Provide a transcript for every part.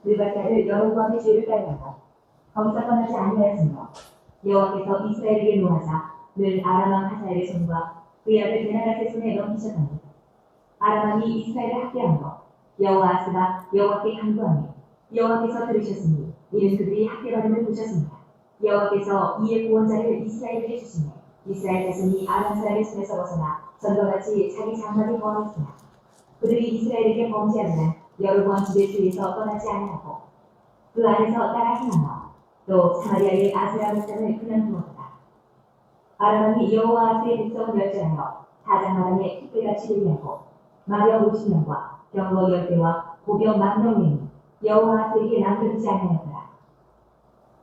느바사를 여로보암의 죄를 따르고 범사건하지 아니하였으며 여호와께서 이스라엘에게 노하사 늘 아람 왕 하사엘의 손과 그의 아들 베나닷의 손에 넘기셨더니 아람 왕이 이스라엘을 학대함으로 여호아스가 여호와께 간구하니 여호와께서 들으셨으니 이는 그들이 학대받음을 보셨습니다. 여호와께서 이의 구원자를 이스라엘에게 주시니 이스라엘 자손이 아람 사람의 손에서 벗어나 전과 같이 자기 장막에 거하였으나 그들이 이스라엘에게 범죄하면 여로보암 집의 주위에서 떠나지 아니하고 그 안에서 따라 행하며 또 사마리아의 아세라 목단을 그만두었다. 아람 왕이 여호아스의 백성을 멸절하여 사장마당에 특별같이 들리하고 마병 50명과 병거 10대와 보병 10,000명이 여호아스에게 남겨두지 아니하였더라.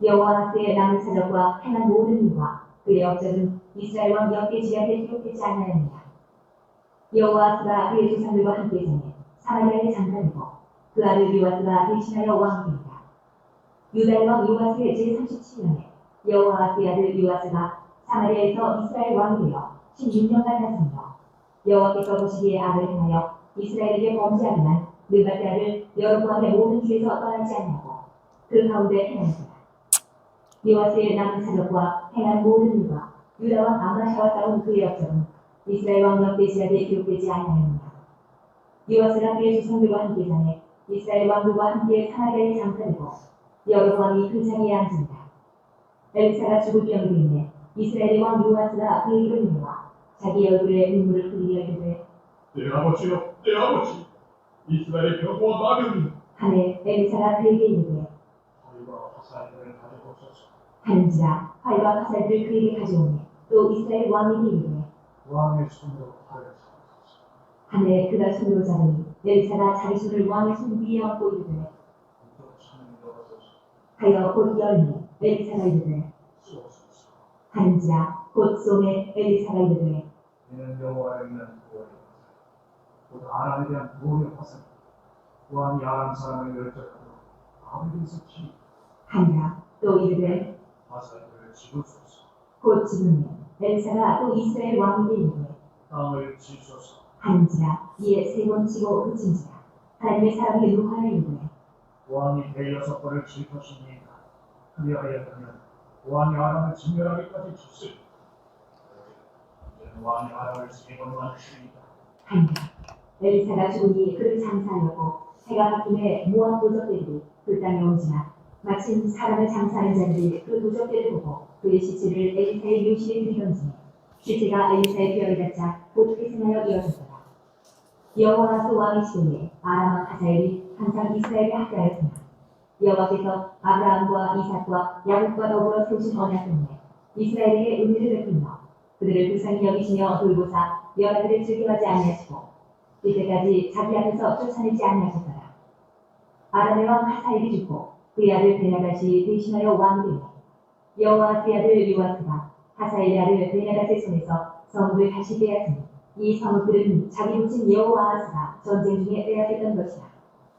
여호아스의 남은 사적과 행한 모든 일과 그의 업적은 이스라엘 왕 역대지략에 기록되지 아니하였느냐. 여호아스가 그의 조상들과 함께 사는 사마리아의 장관이고 그 아들 요아스가 대신하여 왕이 되었다. 유다의 왕 요아스의 제37년에 여호아스의 아들 요아스가 사마리아에서 이스라엘 왕이 되어 16년간 다스리며 여호와께서 보시기에 악을 행하여 이스라엘에게 범죄하지만 느바세 아들 여로보암의 모든 죄에서 떠나지 아니하고 그 가운데 행하였다. 요아스의 남은 사적과 행한 모든 일과 유다 왕 아마샤와 싸운 그의 업적은 이스라엘 왕 역대지략에 기록되지 아니하였느냐. 요아스가 그의 조상들과 함께 사네 이스라엘 왕들과 함께 사마리아에 장사되고 여로보암이 그 자리에 앉은다. 엘사가 죽을 병으로 인해 이스라엘의 왕 요아스가 그에게로 내려와 자기 얼굴에 눈물을 흘리며 이르되 내 아버지여 내 아버지 이스라엘의 병거와 나병이 하네. 엘사가 그에게 이르되 활과 화살을 가져오소서. 하는지라 활과 화살들을 그에게 가져오니 또 이스라엘 왕에게 이르되 왕의 손으로 활을 잡으소서. 하네. 그가 손으로 잡으니 엘사가 자기 손을 왕의 손 위에 얹고 이르되 또 창을 열어소서. 하여 곧 열니 엘사가 이르되 쏘소서. 하는지라 곧 쏘매 엘사가 이르되 이는 여호와의 위한 구원의 화살 곧 아람에 대한 구원의 화살 왕이 아람 사람을 멸절하고 아무리에서 치 하니라. 또 이르되 화살들을 집으소서. 곧 집으면 엘사가 또 이스라엘 왕에게 이르되 땅을 치소서. 하는지라. 이에 세 번 치고 그친지라. 하나님의 사람이 누하여 이르되 왕이 대여섯 번을 칠 것이니까 그리하였다면 왕이 아람을 진멸하기까지 쳤으리. 이제는 왕이 아람을 세 번만 치리이다. 하니라. 엘사가 죽으니 그를 장사하려고 해가 바뀌매 모압 도적들이 그 땅에 오지나 마침 사람을 장사하는 자들이 그 도적들을 보고 그의 시체를 엘사의 묘실에 들이던지니 시체가 엘사의 뼈를 닿자 곧 회생하여 일어섰더라. 여호아스 왕의 시대에 아람 왕 하사엘이 항상 이스라엘에 학대하였으나 여호와께서 아브라함과 이삭과 야곱과 더불어 세우신 언약 때문에 이스라엘에게 은혜를 베풀며 그들을 불쌍히 여기시며 돌보사 열아들을 즐겨하지 아니하시고 이때까지 자기 앞에서 쫓아내지 아니하셨더라. 아람의 왕 하사엘이 죽고 그의 아들 베나닷이 대신하여 왕이 되니 여호아스의 아들 요아스가 하사엘의 아들 베나닷의 손에서 성읍을 다시 빼앗으니 이 성읍들은 자기 붙인 여호아스가 전쟁 중에 빼앗겼던 것이라.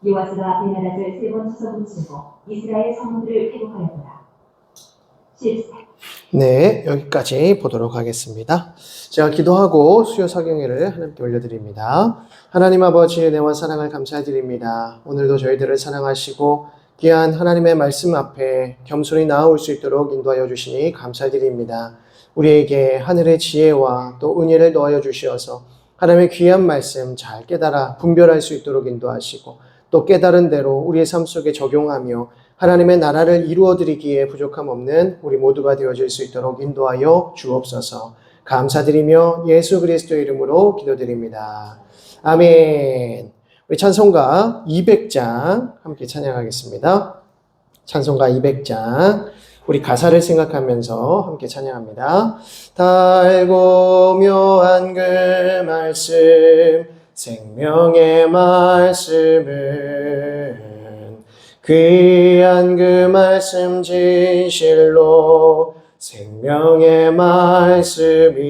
요아스가 베나닷을 세 번 쳐서 붙이고 이스라엘 성읍들을 회복하였더라. 14. 네, 여기까지 보도록 하겠습니다. 제가 기도하고 수요 사경회를 하나님께 올려드립니다. 하나님 아버지 은혜와 사랑을 감사드립니다. 오늘도 저희들을 사랑하시고 귀한 하나님의 말씀 앞에 겸손히 나아올 수 있도록 인도하여 주시니 감사드립니다. 우리에게 하늘의 지혜와 또 은혜를 더하여 주시어서 하나님의 귀한 말씀 잘 깨달아 분별할 수 있도록 인도하시고 또 깨달은 대로 우리의 삶 속에 적용하며 하나님의 나라를 이루어드리기에 부족함 없는 우리 모두가 되어질 수 있도록 인도하여 주옵소서. 감사드리며 예수 그리스도의 이름으로 기도드립니다. 아멘. 우리 찬송가 200장 함께 찬양하겠습니다. 찬송가 200장 우리 가사를 생각하면서 함께 찬양합니다. 달고 묘한 그 말씀 생명의 말씀은 귀한 그 말씀 진실로 생명의 말씀이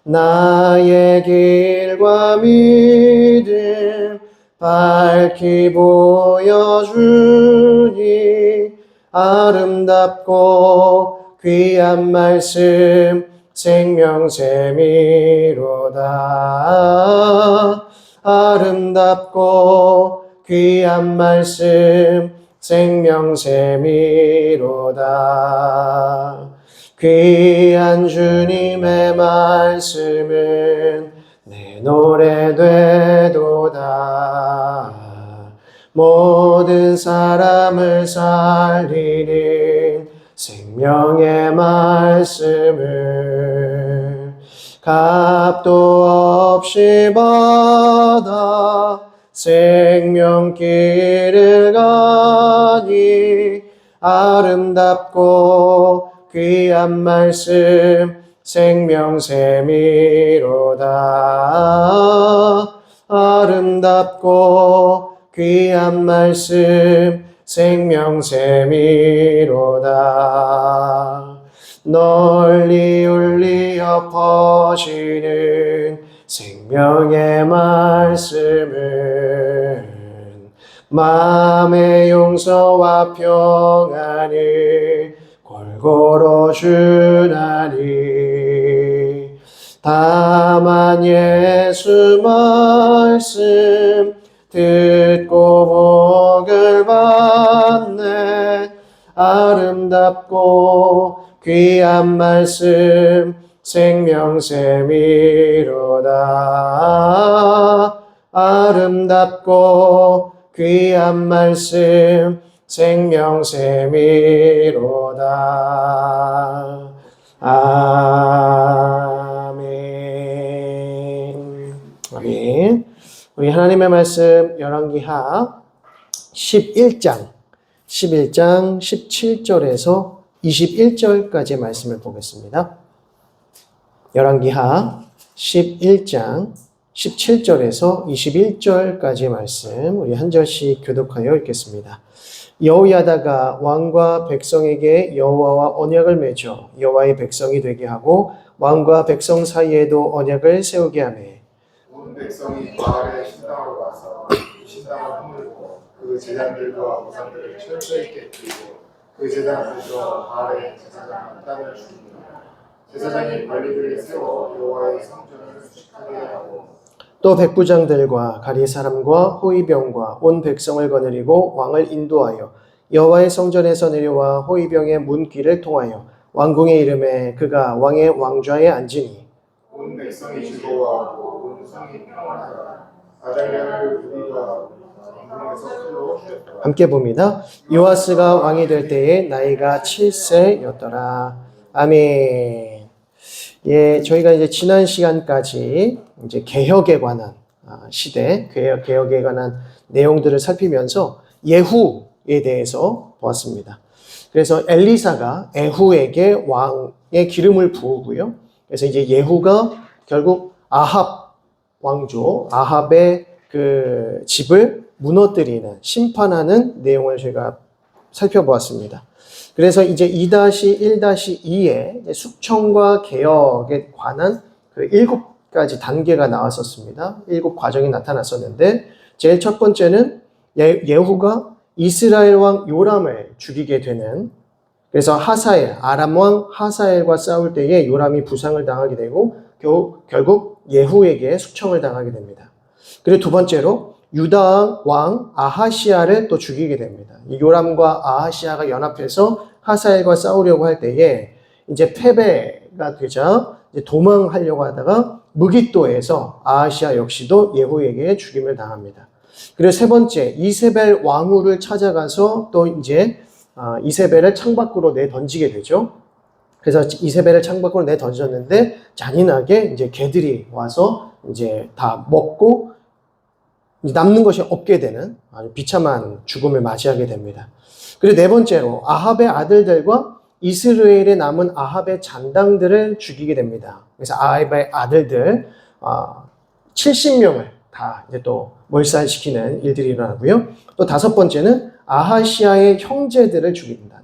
나의 길과 믿음 밝히 보여주니 아름답고 귀한 말씀 생명샘이로다. 아름답고 귀한 말씀 생명샘이로다. 귀한 주님의 말씀은 내 노래 되도다. 모든 사람을 살리는 생명의 말씀을 값도 없이 받아 생명길을 가니 아름답고 귀한 말씀 생명샘이로다. 아름답고 귀한 말씀 생명샘이로다. 널리 울리어 퍼지는 생명의 말씀은 마음의 용서와 평안을 골고루 주나니 다만 예수 말씀 듣고 복을 받네. 아름답고 귀한 말씀 생명샘이로다. 아름답고 귀한 말씀 생명샘이로다. 아멘. 아멘. 우리 하나님의 말씀 열왕기하 11장 17절에서 21절까지의 말씀을 보겠습니다. 열왕기하 11장 17절에서 21절까지의 말씀 우리 한 절씩 교독하여 읽겠습니다. 여호야다가 왕과 백성에게 여호와와 언약을 맺어 여호와의 백성이 되게 하고 왕과 백성 사이에도 언약을 세우게 하며 온 백성이 바알의 신당으로 가서 신당을 허물고 그 제단들과 우상들을 철저히 깨뜨리고 그 제단 앞에서 바알의 제사장 한단을 죽이고 제사장이 관리들을 세워 여호와의 성전을 수식하게 하고 또 백부장들과 가리 사람과 호위병과 온 백성을 거느리고 왕을 인도하여 여호와의 성전에서 내려와 호위병의 문길을 통하여 왕궁의 이름에 그가 왕의 왕좌에 앉으니 온 백성이 즐거워하고 온 성이 평안하다. 아달랴를 우리가 왕궁에서 칼로 죽였다. 함께 봅니다. 요아스가 왕이 될 때에 나이가 7세였더라. 아멘. 예, 저희가 이제 지난 시간까지 이제 개혁에 관한 시대, 개혁에 관한 내용들을 살피면서 예후에 대해서 보았습니다. 그래서 엘리사가 에후에게 왕의 기름을 부으고요. 그래서 이제 예후가 결국 아합 왕조, 아합의 그 집을 무너뜨리는, 심판하는 내용을 저희가 살펴보았습니다. 그래서 이제 2-1-2에 숙청과 개혁에 관한 그 7가지 단계가 나왔었습니다. 7 과정이 나타났었는데, 제일 첫 번째는 예후가 이스라엘 왕 요람을 죽이게 되는, 그래서 하사엘, 아람 왕 하사엘과 싸울 때에 요람이 부상을 당하게 되고 결국 예후에게 숙청을 당하게 됩니다. 그리고 두 번째로 유다 왕 아하시아를 또 죽이게 됩니다. 이 요람과 아하시아가 연합해서 하사엘과 싸우려고 할 때에 이제 패배가 되자 이제 도망하려고 하다가 무깃도에서 아하시아 역시도 예후에게 죽임을 당합니다. 그리고 세 번째, 이세벨 왕후를 찾아가서 또 이제 이세벨을 창밖으로 내던지게 되죠. 그래서 이세벨을 창밖으로 내던졌는데 잔인하게 이제 개들이 와서 이제 다 먹고 남는 것이 없게 되는 아주 비참한 죽음을 맞이하게 됩니다. 그리고 네 번째로 아합의 아들들과 이스라엘에 남은 아합의 잔당들을 죽이게 됩니다. 그래서 아합의 아들들 70명을 다 이제 또 몰살시키는 일들이 일어나고요. 또 다섯 번째는 아하시아의 형제들을 죽입니다.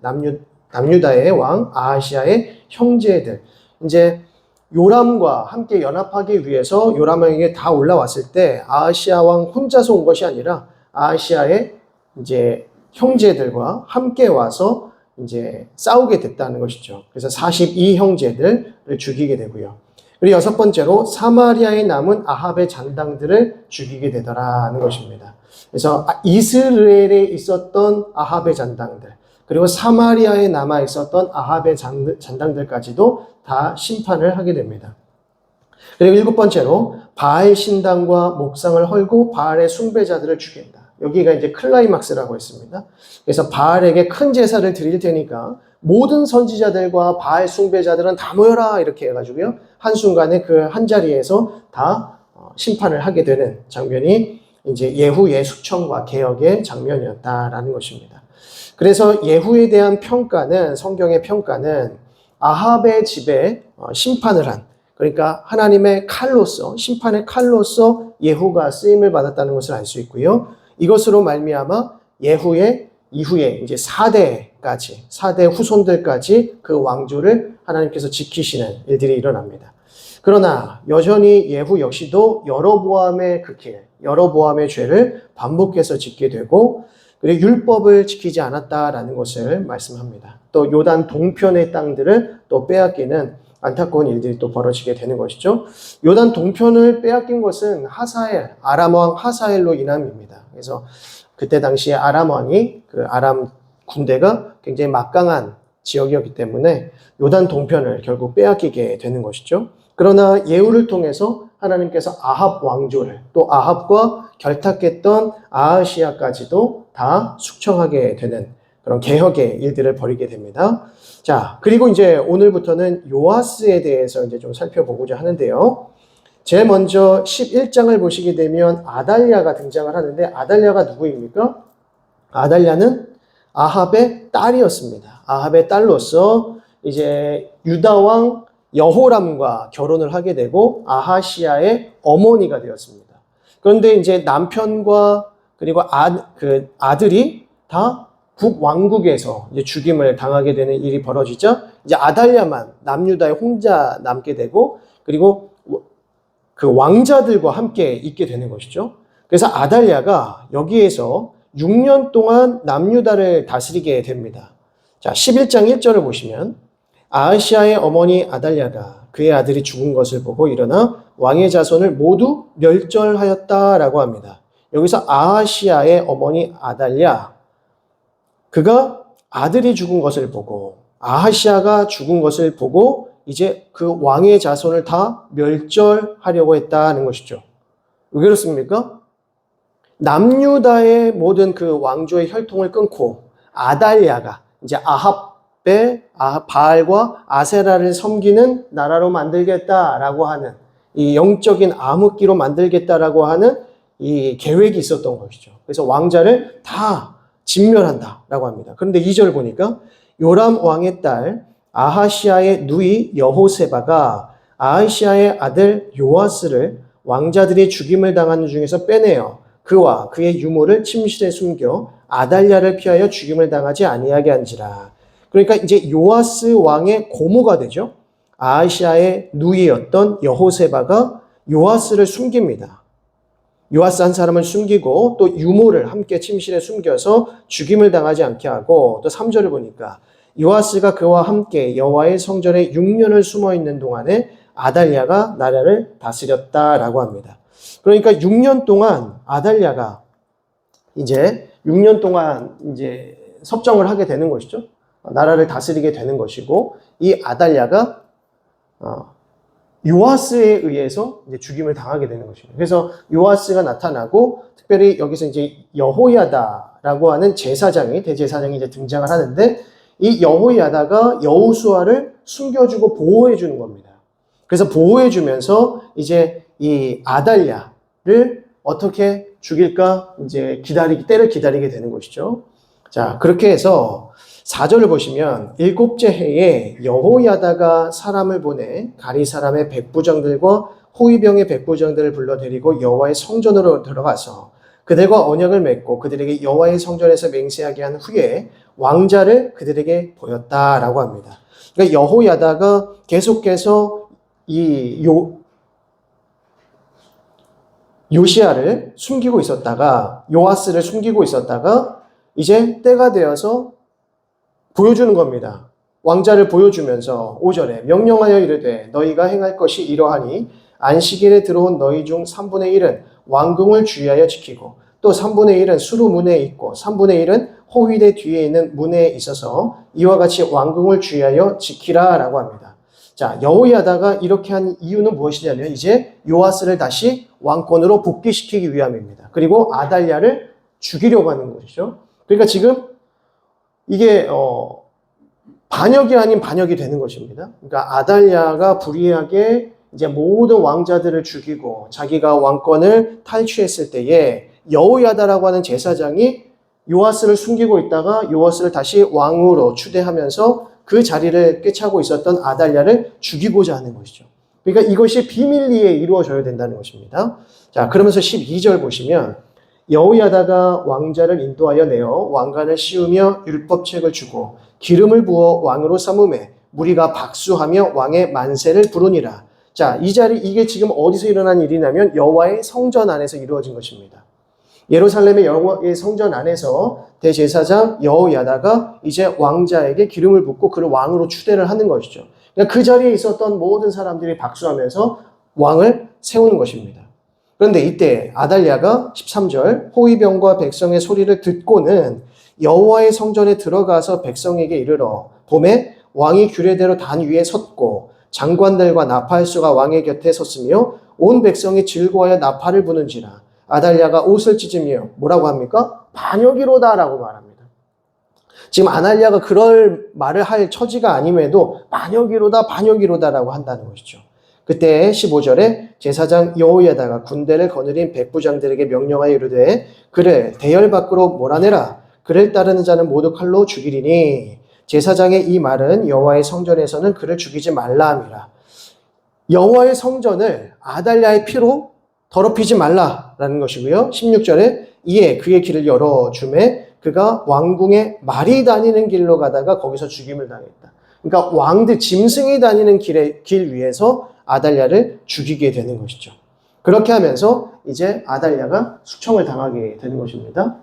남유다의 왕 아하시아의 형제들. 이제 요람과 함께 연합하기 위해서 요람에게 다 올라왔을 때 아하시아 왕 혼자서 온 것이 아니라 아하시아의 이제 형제들과 함께 와서 이제 싸우게 됐다는 것이죠. 그래서 42형제들을 죽이게 되고요. 그리고 여섯 번째로 사마리아에 남은 아합의 잔당들을 죽이게 되더라는 것입니다. 그래서 이스라엘에 있었던 아합의 잔당들, 그리고 사마리아에 남아 있었던 아합의 잔당들까지도 다 심판을 하게 됩니다. 그리고 7번째로 바알 신당과 목상을 헐고 바알의 숭배자들을 죽인다. 여기가 이제 클라이막스라고 했습니다. 그래서 바알에게 큰 제사를 드릴 테니까 모든 선지자들과 바알 숭배자들은 다 모여라 이렇게 해가지고요. 한순간에 그 한 자리에서 다 심판을 하게 되는 장면이 이제 예후의 숙청과 개혁의 장면이었다라는 것입니다. 그래서 예후에 대한 평가는, 성경의 평가는 아합의 집에 심판을 한, 그러니까 하나님의 칼로서, 심판의 칼로서 예후가 쓰임을 받았다는 것을 알 수 있고요. 이것으로 말미암아 예후의 이후에 이제 4대 후손들까지 그 왕조를 하나님께서 지키시는 일들이 일어납니다. 그러나 여전히 예후 역시도 여로보암의 그 길, 여로보암의 죄를 반복해서 짓게 되고, 그리고 율법을 지키지 않았다라는 것을 말씀합니다. 또 요단 동편의 땅들을 또 빼앗기는 안타까운 일들이 또 벌어지게 되는 것이죠. 요단 동편을 빼앗긴 것은 하사엘, 아람 왕 하사엘로 인함입니다. 그래서 그때 당시에 아람 왕이, 그 아람 군대가 굉장히 막강한 지역이었기 때문에 요단 동편을 결국 빼앗기게 되는 것이죠. 그러나 예후를 통해서 하나님께서 아합 왕조를, 또 아합과 결탁했던 아하시아까지도 다 숙청하게 되는 그런 개혁의 일들을 벌이게 됩니다. 자, 그리고 이제 오늘부터는 요아스에 대해서 이제 좀 살펴보고자 하는데요. 제일 먼저 11장을 보시게 되면 아달랴가 등장을 하는데, 아달랴가 누구입니까? 아달랴는 아합의 딸이었습니다. 아합의 딸로서 이제 유다 왕 여호람과 결혼을 하게 되고 아하시아의 어머니가 되었습니다. 그런데 이제 남편과 그리고 아들이 다 북왕국에서 이제 죽임을 당하게 되는 일이 벌어지자 이제 아달랴만 남유다에 혼자 남게 되고, 그리고 그 왕자들과 함께 있게 되는 것이죠. 그래서 아달랴가 여기에서 6년 동안 남유다를 다스리게 됩니다. 자, 11장 1절을 보시면 아하시아의 어머니 아달랴가 그의 아들이 죽은 것을 보고 일어나 왕의 자손을 모두 멸절하였다라고 합니다. 여기서 아하시아의 어머니 아달랴, 그가 아들이 죽은 것을 보고, 아하시아가 죽은 것을 보고 이제 그 왕의 자손을 다 멸절하려고 했다는 것이죠. 왜 그렇습니까? 남유다의 모든 그 왕조의 혈통을 끊고 아달랴가 이제 바알과 아세라를 섬기는 나라로 만들겠다라고 하는, 이 영적인 암흑기로 만들겠다라고 하는 이 계획이 있었던 것이죠. 그래서 왕자를 다 진멸한다라고 합니다. 그런데 2절 보니까 요람 왕의 딸 아하시아의 누이 여호세바가 아하시아의 아들 요아스를 왕자들이 죽임을 당하는 중에서 빼내어 그와 그의 유모를 침실에 숨겨 아달랴를 피하여 죽임을 당하지 아니하게 한지라. 그러니까 이제 요아스 왕의 고모가 되죠. 아하시아의 누이였던 여호세바가 요아스를 숨깁니다. 요아스 한 사람을 숨기고 또 유모를 함께 침실에 숨겨서 죽임을 당하지 않게 하고, 또 3절을 보니까 요아스가 그와 함께 여호와의 성전에 6년을 숨어 있는 동안에 아달랴가 나라를 다스렸다라고 합니다. 그러니까 6년 동안 아달랴가 이제 6년 동안 이제 섭정을 하게 되는 것이죠. 나라를 다스리게 되는 것이고, 이 아달랴가 요아스에 의해서 이제 죽임을 당하게 되는 것입니다. 그래서 요아스가 나타나고, 특별히 여기서 이제 여호야다라고 하는 제사장이, 대제사장이 이제 등장을 하는데, 이 여호야다가 여호수아를 숨겨주고 보호해주는 겁니다. 그래서 보호해주면서 이제 이 아달랴를 어떻게 죽일까 이제 때를 기다리게 되는 것이죠. 자, 그렇게 해서 4절을 보시면 7째 해에 여호야다가 사람을 보내 가리 사람의 백부장들과 호위병의 백부장들을 불러 데리고 여호와의 성전으로 들어가서 그들과 언약을 맺고 그들에게 여호와의 성전에서 맹세하게 한 후에 왕자를 그들에게 보였다라고 합니다. 그러니까 여호야다가 계속해서 이 요시야를 숨기고 있었다가, 요아스를 숨기고 있었다가 이제 때가 되어서 보여주는 겁니다. 왕자를 보여주면서 5절에 명령하여 이르되 너희가 행할 것이 이러하니 안식일에 들어온 너희 중 3분의 1은 왕궁을 주의하여 지키고 또 3분의 1은 수루문에 있고 3분의 1은 호위대 뒤에 있는 문에 있어서 이와 같이 왕궁을 주의하여 지키라 라고 합니다. 자, 여호야다가 이렇게 한 이유는 무엇이냐면 이제 요아스를 다시 왕권으로 복귀시키기 위함입니다. 그리고 아달랴를 죽이려고 하는 것이죠. 그러니까 지금 이게 반역이 아닌 반역이 되는 것입니다. 그러니까 아달랴가 불의하게 이제 모든 왕자들을 죽이고 자기가 왕권을 탈취했을 때에 여호야다라고 하는 제사장이 요아스를 숨기고 있다가 요아스를 다시 왕으로 추대하면서 그 자리를 꿰차고 있었던 아달랴를 죽이고자 하는 것이죠. 그러니까 이것이 비밀리에 이루어져야 된다는 것입니다. 자, 그러면서 12절 보시면 여호야다가 왕자를 인도하여 내어 왕관을 씌우며 율법책을 주고 기름을 부어 왕으로 삼음에 무리가 박수하며 왕의 만세를 부르니라. 자, 이 자리 이게 지금 어디서 일어난 일이냐면 여호와의 성전 안에서 이루어진 것입니다. 예루살렘의 여호와의 성전 안에서 대제사장 여호야다가 이제 왕자에게 기름을 붓고 그를 왕으로 추대를 하는 것이죠. 그러니까 그 자리에 있었던 모든 사람들이 박수하면서 왕을 세우는 것입니다. 그런데 이때 아달랴가 13절 호위병과 백성의 소리를 듣고는 여호와의 성전에 들어가서 백성에게 이르러 봄에 왕이 규례대로 단 위에 섰고 장관들과 나팔수가 왕의 곁에 섰으며 온 백성이 즐거워하여 나팔을 부는지라. 아달랴가 옷을 찢으며 뭐라고 합니까? 반역이로다라고 말합니다. 지금 아달랴가 그럴 말을 할 처지가 아님에도 반역이로다라고 한다는 것이죠. 그때 15절에 제사장 여호야다가 군대를 거느린 백부장들에게 명령하여 이르되 그를 대열 밖으로 몰아내라. 그를 따르는 자는 모두 칼로 죽이리니 제사장의 이 말은 여호와의 성전에서는 그를 죽이지 말라 함이라. 여호와의 성전을 아달랴의 피로 더럽히지 말라라는 것이고요. 16절에 이에 그의 길을 열어주매 그가 왕궁에 말이 다니는 길로 가다가 거기서 죽임을 당했다. 그러니까 왕들 짐승이 다니는 길 위에서 아달랴를 죽이게 되는 것이죠. 그렇게 하면서 이제 아달랴가 숙청을 당하게 되는 것입니다.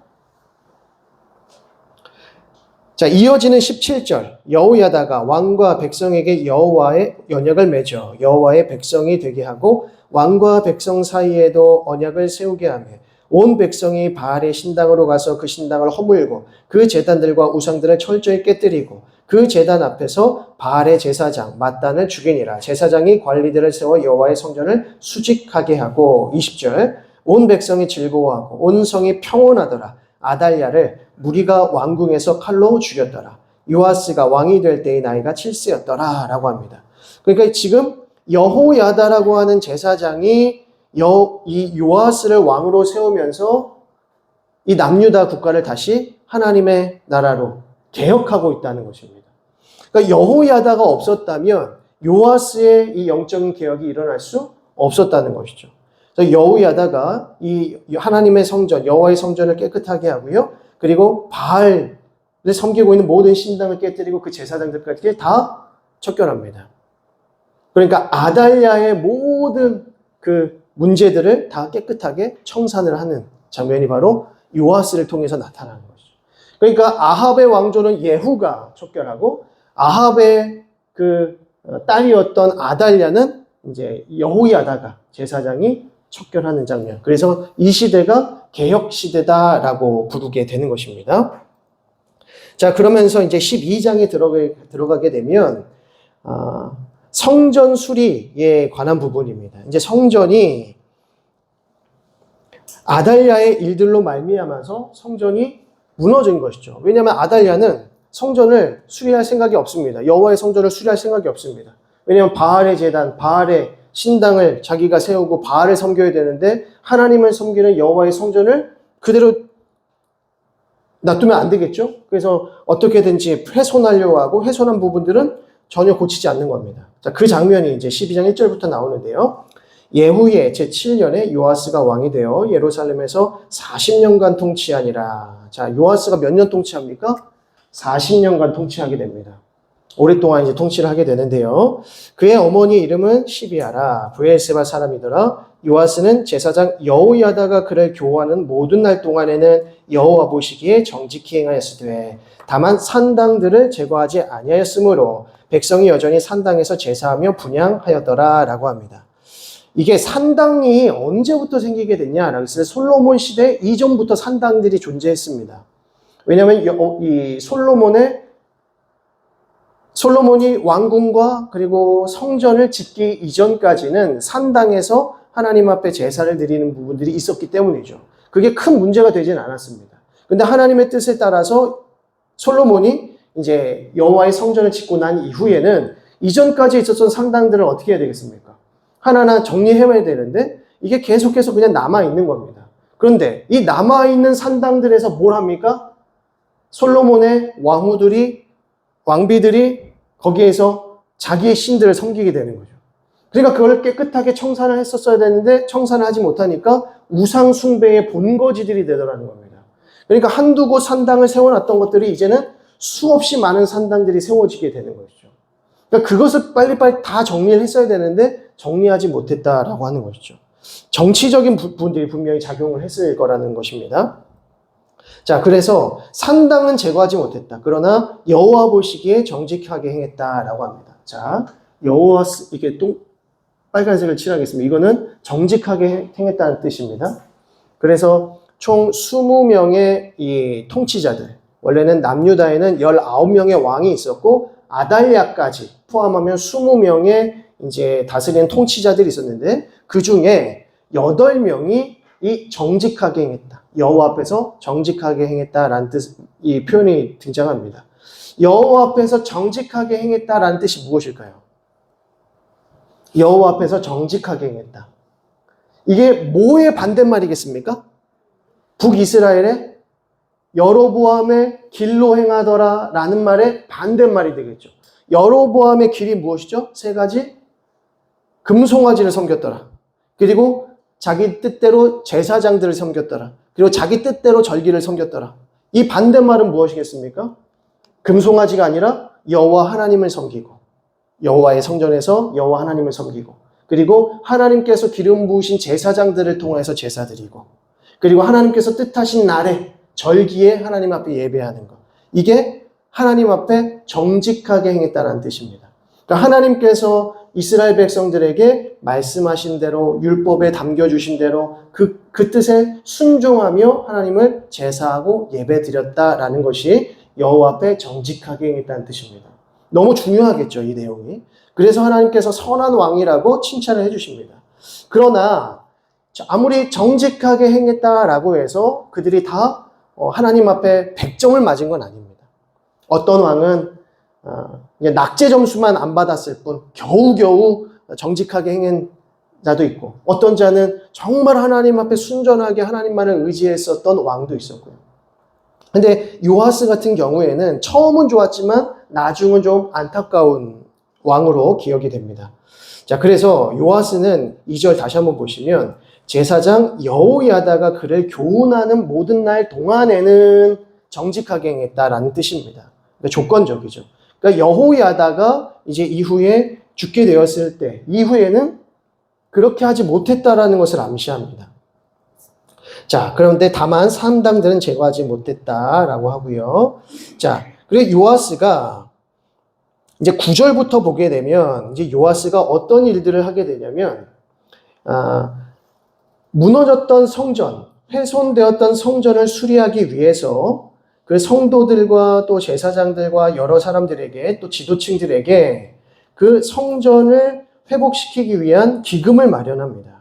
자, 이어지는 17절 여호야다가 왕과 백성에게 여호와의 언약을 맺어 여호와의 백성이 되게 하고 왕과 백성 사이에도 언약을 세우게 하며 온 백성이 바알의 신당으로 가서 그 신당을 허물고 그 제단들과 우상들을 철저히 깨뜨리고 그 제단 앞에서 바알의 제사장 mat단을 죽이니라. 제사장이 관리들을 세워 여호와의 성전을 수직하게 하고 20절 온 백성이 즐거워하고 온 성이 평온하더라. 아달랴를 무리가 왕궁에서 칼로 죽였더라. 요아스가 왕이 될 때의 나이가 7세였더라 라고 합니다. 그러니까 지금 여호야다라고 하는 제사장이 이 요아스를 왕으로 세우면서 이 남유다 국가를 다시 하나님의 나라로 개혁하고 있다는 것입니다. 그러니까 여호야다가 없었다면 요아스의 이 영적인 개혁이 일어날 수 없었다는 것이죠. 여호야다가 이 하나님의 성전, 여호와의 성전을 깨끗하게 하고요. 그리고 바알을 섬기고 있는 모든 신당을 깨뜨리고 그 제사장들까지 다 척결합니다. 그러니까 아달랴의 모든 그 문제들을 다 깨끗하게 청산을 하는 장면이 바로 요아스를 통해서 나타나는 것이죠. 그러니까 아합의 왕조는 예후가 척결하고 아합의 그 딸이었던 아달랴는 이제 여호야다가 제사장이 척결하는 장면. 그래서 이 시대가 개혁 시대다라고 부르게 되는 것입니다. 자, 그러면서 이제 12장에 들어가게 되면 성전 수리에 관한 부분입니다. 이제 성전이 아달랴의 일들로 말미암아서 성전이 무너진 것이죠. 왜냐하면 아달랴는 성전을 수리할 생각이 없습니다. 여호와의 성전을 수리할 생각이 없습니다. 왜냐하면 바알의 제단, 바알의 신당을 자기가 세우고 바알을 섬겨야 되는데 하나님을 섬기는 여호와의 성전을 그대로 놔두면 안 되겠죠. 그래서 어떻게든지 훼손하려고 하고 훼손한 부분들은 전혀 고치지 않는 겁니다. 자, 그 장면이 이제 12장 1절부터 나오는데요. 예후의 제7년에 요아스가 왕이 되어 예루살렘에서 40년간 통치하니라. 자, 요아스가 몇 년 통치합니까? 40년간 통치하게 됩니다. 오랫동안 이제 통치를 하게 되는데요. 그의 어머니 이름은 시비아라. 브엘세바 사람이더라. 요아스는 제사장 여호야다가 그를 교화하는 모든 날 동안에는 여호와 보시기에 정직히 행하였으되 다만 산당들을 제거하지 아니하였으므로 백성이 여전히 산당에서 제사하며 분향하였더라 라고 합니다. 이게 산당이 언제부터 생기게 됐냐라고 했을 때 솔로몬 시대 이전부터 산당들이 존재했습니다. 왜냐하면 이 솔로몬이 왕궁과 그리고 성전을 짓기 이전까지는 산당에서 하나님 앞에 제사를 드리는 부분들이 있었기 때문이죠. 그게 큰 문제가 되진 않았습니다. 근데 하나님의 뜻에 따라서 솔로몬이 이제 여호와의 성전을 짓고 난 이후에는 이전까지 있었던 산당들을 어떻게 해야 되겠습니까? 하나하나 정리해야 되는데 이게 계속해서 그냥 남아있는 겁니다. 그런데 이 남아있는 산당들에서 뭘 합니까? 솔로몬의 왕비들이 거기에서 자기의 신들을 섬기게 되는 거죠. 그러니까 그걸 깨끗하게 청산을 했었어야 되는데 청산을 하지 못하니까 우상 숭배의 본거지들이 되더라는 겁니다. 그러니까 한두 곳 산당을 세워놨던 것들이 이제는 수없이 많은 산당들이 세워지게 되는 것이죠. 그러니까 그것을 빨리빨리 다 정리를 했어야 되는데 정리하지 못했다라고 하는 것이죠. 정치적인 부분들이 분명히 작용을 했을 거라는 것입니다. 자, 그래서 산당은 제거하지 못했다. 그러나 여호와 보시기에 정직하게 행했다라고 합니다. 자, 이게 또 빨간색을 칠하겠습니다. 이거는 정직하게 행했다는 뜻입니다. 그래서 총 20명의 이 통치자들, 원래는 남유다에는 19명의 왕이 있었고 아달랴까지 포함하면 20명의 이제 다스리는 통치자들이 있었는데 그 중에 8명이 이 정직하게 행했다. 여호와 앞에서 정직하게 행했다라는 이 표현이 등장합니다. 여호와 앞에서 정직하게 행했다라는 뜻이 무엇일까요? 여호와 앞에서 정직하게 행했다. 이게 뭐의 반대말이겠습니까? 북이스라엘의 여로보암의 길로 행하더라 라는 말의 반대말이 되겠죠. 여로보암의 길이 무엇이죠? 3가지. 금송아지를 섬겼더라. 그리고 자기 뜻대로 제사장들을 섬겼더라. 그리고 자기 뜻대로 절기를 섬겼더라. 이 반대말은 무엇이겠습니까? 금송아지가 아니라 여호와 하나님을 섬기고 여호와의 성전에서 여호와 하나님을 섬기고 그리고 하나님께서 기름 부으신 제사장들을 통해서 제사 드리고 그리고 하나님께서 뜻하신 날에 절기에 하나님 앞에 예배하는 것. 이게 하나님 앞에 정직하게 행했다는 뜻입니다. 그러니까 하나님께서 이스라엘 백성들에게 말씀하신 대로 율법에 담겨주신 대로 그 뜻에 순종하며 하나님을 제사하고 예배드렸다라는 것이 여호와 앞에 정직하게 행했다는 뜻입니다. 너무 중요하겠죠, 이 내용이. 그래서 하나님께서 선한 왕이라고 칭찬을 해주십니다. 그러나 아무리 정직하게 행했다라고 해서 그들이 다 하나님 앞에 100점을 맞은 건 아닙니다. 어떤 왕은 낙제 점수만 안 받았을 뿐 겨우겨우 정직하게 행한 자도 있고 어떤 자는 정말 하나님 앞에 순전하게 하나님만을 의지했었던 왕도 있었고요. 근데 요아스 같은 경우에는 처음은 좋았지만 나중은 좀 안타까운 왕으로 기억이 됩니다. 자, 그래서 요아스는 2절 다시 한번 보시면 제사장 여호야다가 그를 교훈하는 모든 날 동안에는 정직하게 행했다라는 뜻입니다. 그러니까 조건적이죠. 그러니까 여호야다가 이제 이후에 죽게 되었을 때 이후에는 그렇게 하지 못했다라는 것을 암시합니다. 자, 그런데 다만 산당들은 제거하지 못했다라고 하고요. 자, 그리고 요아스가 이제 9절부터 보게 되면 이제 요아스가 어떤 일들을 하게 되냐면 무너졌던 성전, 훼손되었던 성전을 수리하기 위해서 그 성도들과 또 제사장들과 여러 사람들에게 또 지도층들에게 그 성전을 회복시키기 위한 기금을 마련합니다.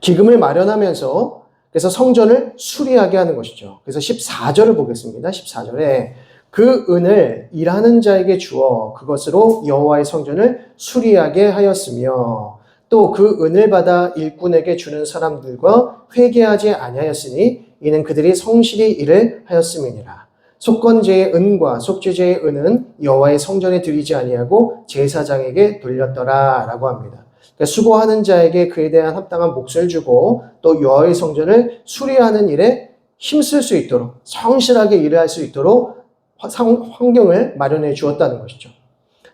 기금을 마련하면서 그래서 성전을 수리하게 하는 것이죠. 그래서 14절을 보겠습니다. 14절에 그 은을 일하는 자에게 주어 그것으로 여호와의 성전을 수리하게 하였으며 또 그 은을 받아 일꾼에게 주는 사람들과 회개하지 아니하였으니 이는 그들이 성실히 일을 하였음이니라. 속건제의 은과 속죄제의 은은 여호와의 성전에 드리지 아니하고 제사장에게 돌렸더라라고 합니다. 그러니까 수고하는 자에게 그에 대한 합당한 몫을 주고 또 여호와의 성전을 수리하는 일에 힘쓸 수 있도록 성실하게 일을 할 수 있도록 환경을 마련해 주었다는 것이죠.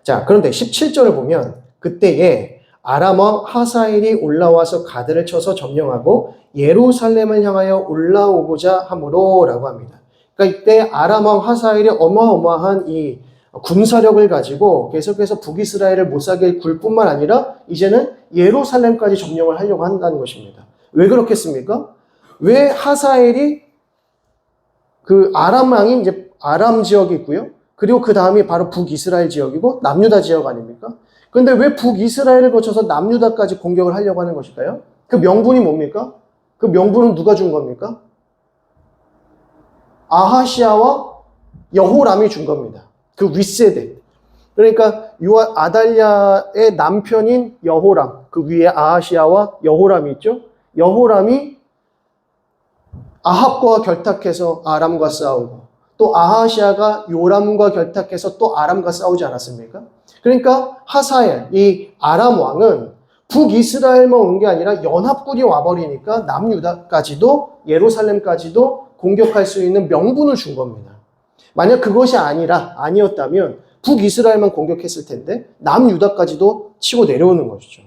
자, 그런데 17절을 보면 그때에 아람 왕 하사엘이 올라와서 가드를 쳐서 점령하고 예루살렘을 향하여 올라오고자 함으로라고 합니다. 그러니까 이때 아람 왕 하사엘이 어마어마한 이 군사력을 가지고 계속해서 북이스라엘을 못 살게 굴 뿐만 아니라 이제는 예루살렘까지 점령을 하려고 한다는 것입니다. 왜 그렇겠습니까? 왜 하사엘이 그 아람 왕이 이제 아람 지역이 있고요. 그리고 그 다음이 바로 북이스라엘 지역이고 남유다 지역 아닙니까? 그런데 왜 북이스라엘을 거쳐서 남유다까지 공격을 하려고 하는 것일까요? 그 명분이 뭡니까? 그 명분은 누가 준 겁니까? 아하시아와 여호람이 준 겁니다. 그 윗세대. 그러니까 아달랴의 남편인 여호람, 그 위에 아하시아와 여호람이 있죠. 여호람이 아합과 결탁해서 아람과 싸우고 또 아하시아가 요람과 결탁해서 또 아람과 싸우지 않았습니까? 그러니까 하사엘, 이 아람 왕은 북이스라엘만 온 게 아니라 연합군이 와버리니까 남유다까지도 예루살렘까지도 공격할 수 있는 명분을 준 겁니다. 만약 그것이 아니었다면 북이스라엘만 공격했을 텐데 남유다까지도 치고 내려오는 것이죠.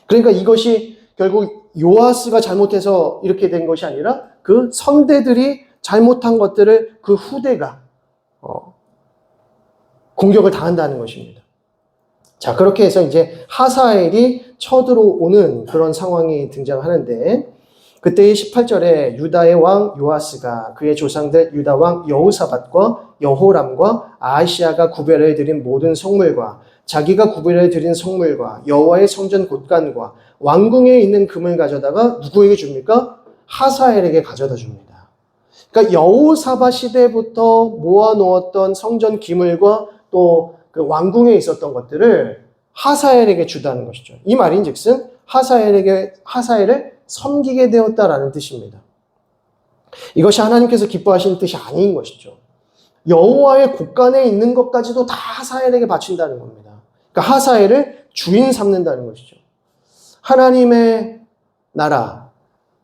그러니까 이것이 결국 요아스가 잘못해서 이렇게 된 것이 아니라 그 선대들이 잘못한 것들을 그 후대가 공격을 당한다는 것입니다. 자, 그렇게 해서 이제 하사엘이 쳐들어오는 그런 상황이 등장하는데 그때의 18절에 유다의 왕 요아스가 그의 조상들 유다 왕 여호사밧과 여호람과 아하시아가 구별해 드린 모든 성물과 자기가 구별해 드린 성물과 여호와의 성전 곳간과 왕궁에 있는 금을 가져다가 누구에게 줍니까? 하사엘에게 가져다 줍니다. 그러니까 여호사밧 시대부터 모아놓았던 성전 기물과 또 그 왕궁에 있었던 것들을 하사엘에게 주다는 것이죠. 이 말인즉슨 하사엘을 섬기게 되었다라는 뜻입니다. 이것이 하나님께서 기뻐하시는 뜻이 아닌 것이죠. 여호와의 곳간에 있는 것까지도 다 하사엘에게 바친다는 겁니다. 그러니까 하사엘을 주인 삼는다는 것이죠. 하나님의 나라,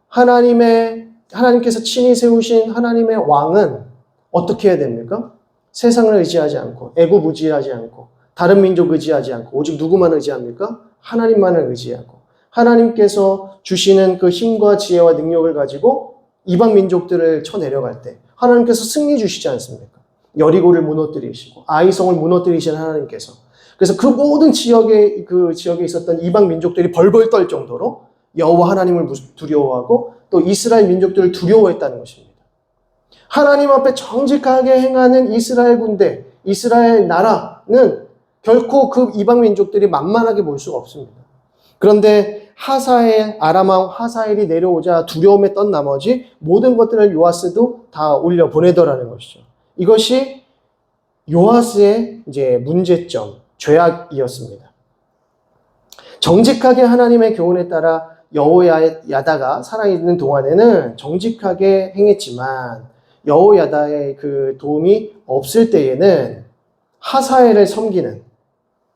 하나님께서 친히 세우신 하나님의 왕은 어떻게 해야 됩니까? 세상을 의지하지 않고 애굽 의지하지 않고 다른 민족 의지하지 않고 오직 누구만 의지합니까? 하나님만을 의지하고 하나님께서 주시는 그 힘과 지혜와 능력을 가지고 이방 민족들을 쳐내려갈 때 하나님께서 승리 주시지 않습니까? 여리고를 무너뜨리시고 아이성을 무너뜨리신 하나님께서 그래서 그 모든 지역에 있었던 이방 민족들이 벌벌 떨 정도로 여호와 하나님을 두려워하고 또 이스라엘 민족들을 두려워했다는 것입니다. 하나님 앞에 정직하게 행하는 이스라엘 군대, 이스라엘 나라는 결코 그 이방 민족들이 만만하게 볼 수가 없습니다. 그런데 아람 왕 하사엘이 내려오자 두려움에 떤 나머지 모든 것들을 요아스도 다 올려 보내더라는 것이죠. 이것이 요아스의 이제 문제점, 죄악이었습니다. 정직하게 하나님의 교훈에 따라 여호야다가 살아있는 동안에는 정직하게 행했지만 여호야다의 그 도움이 없을 때에는 하사엘을 섬기는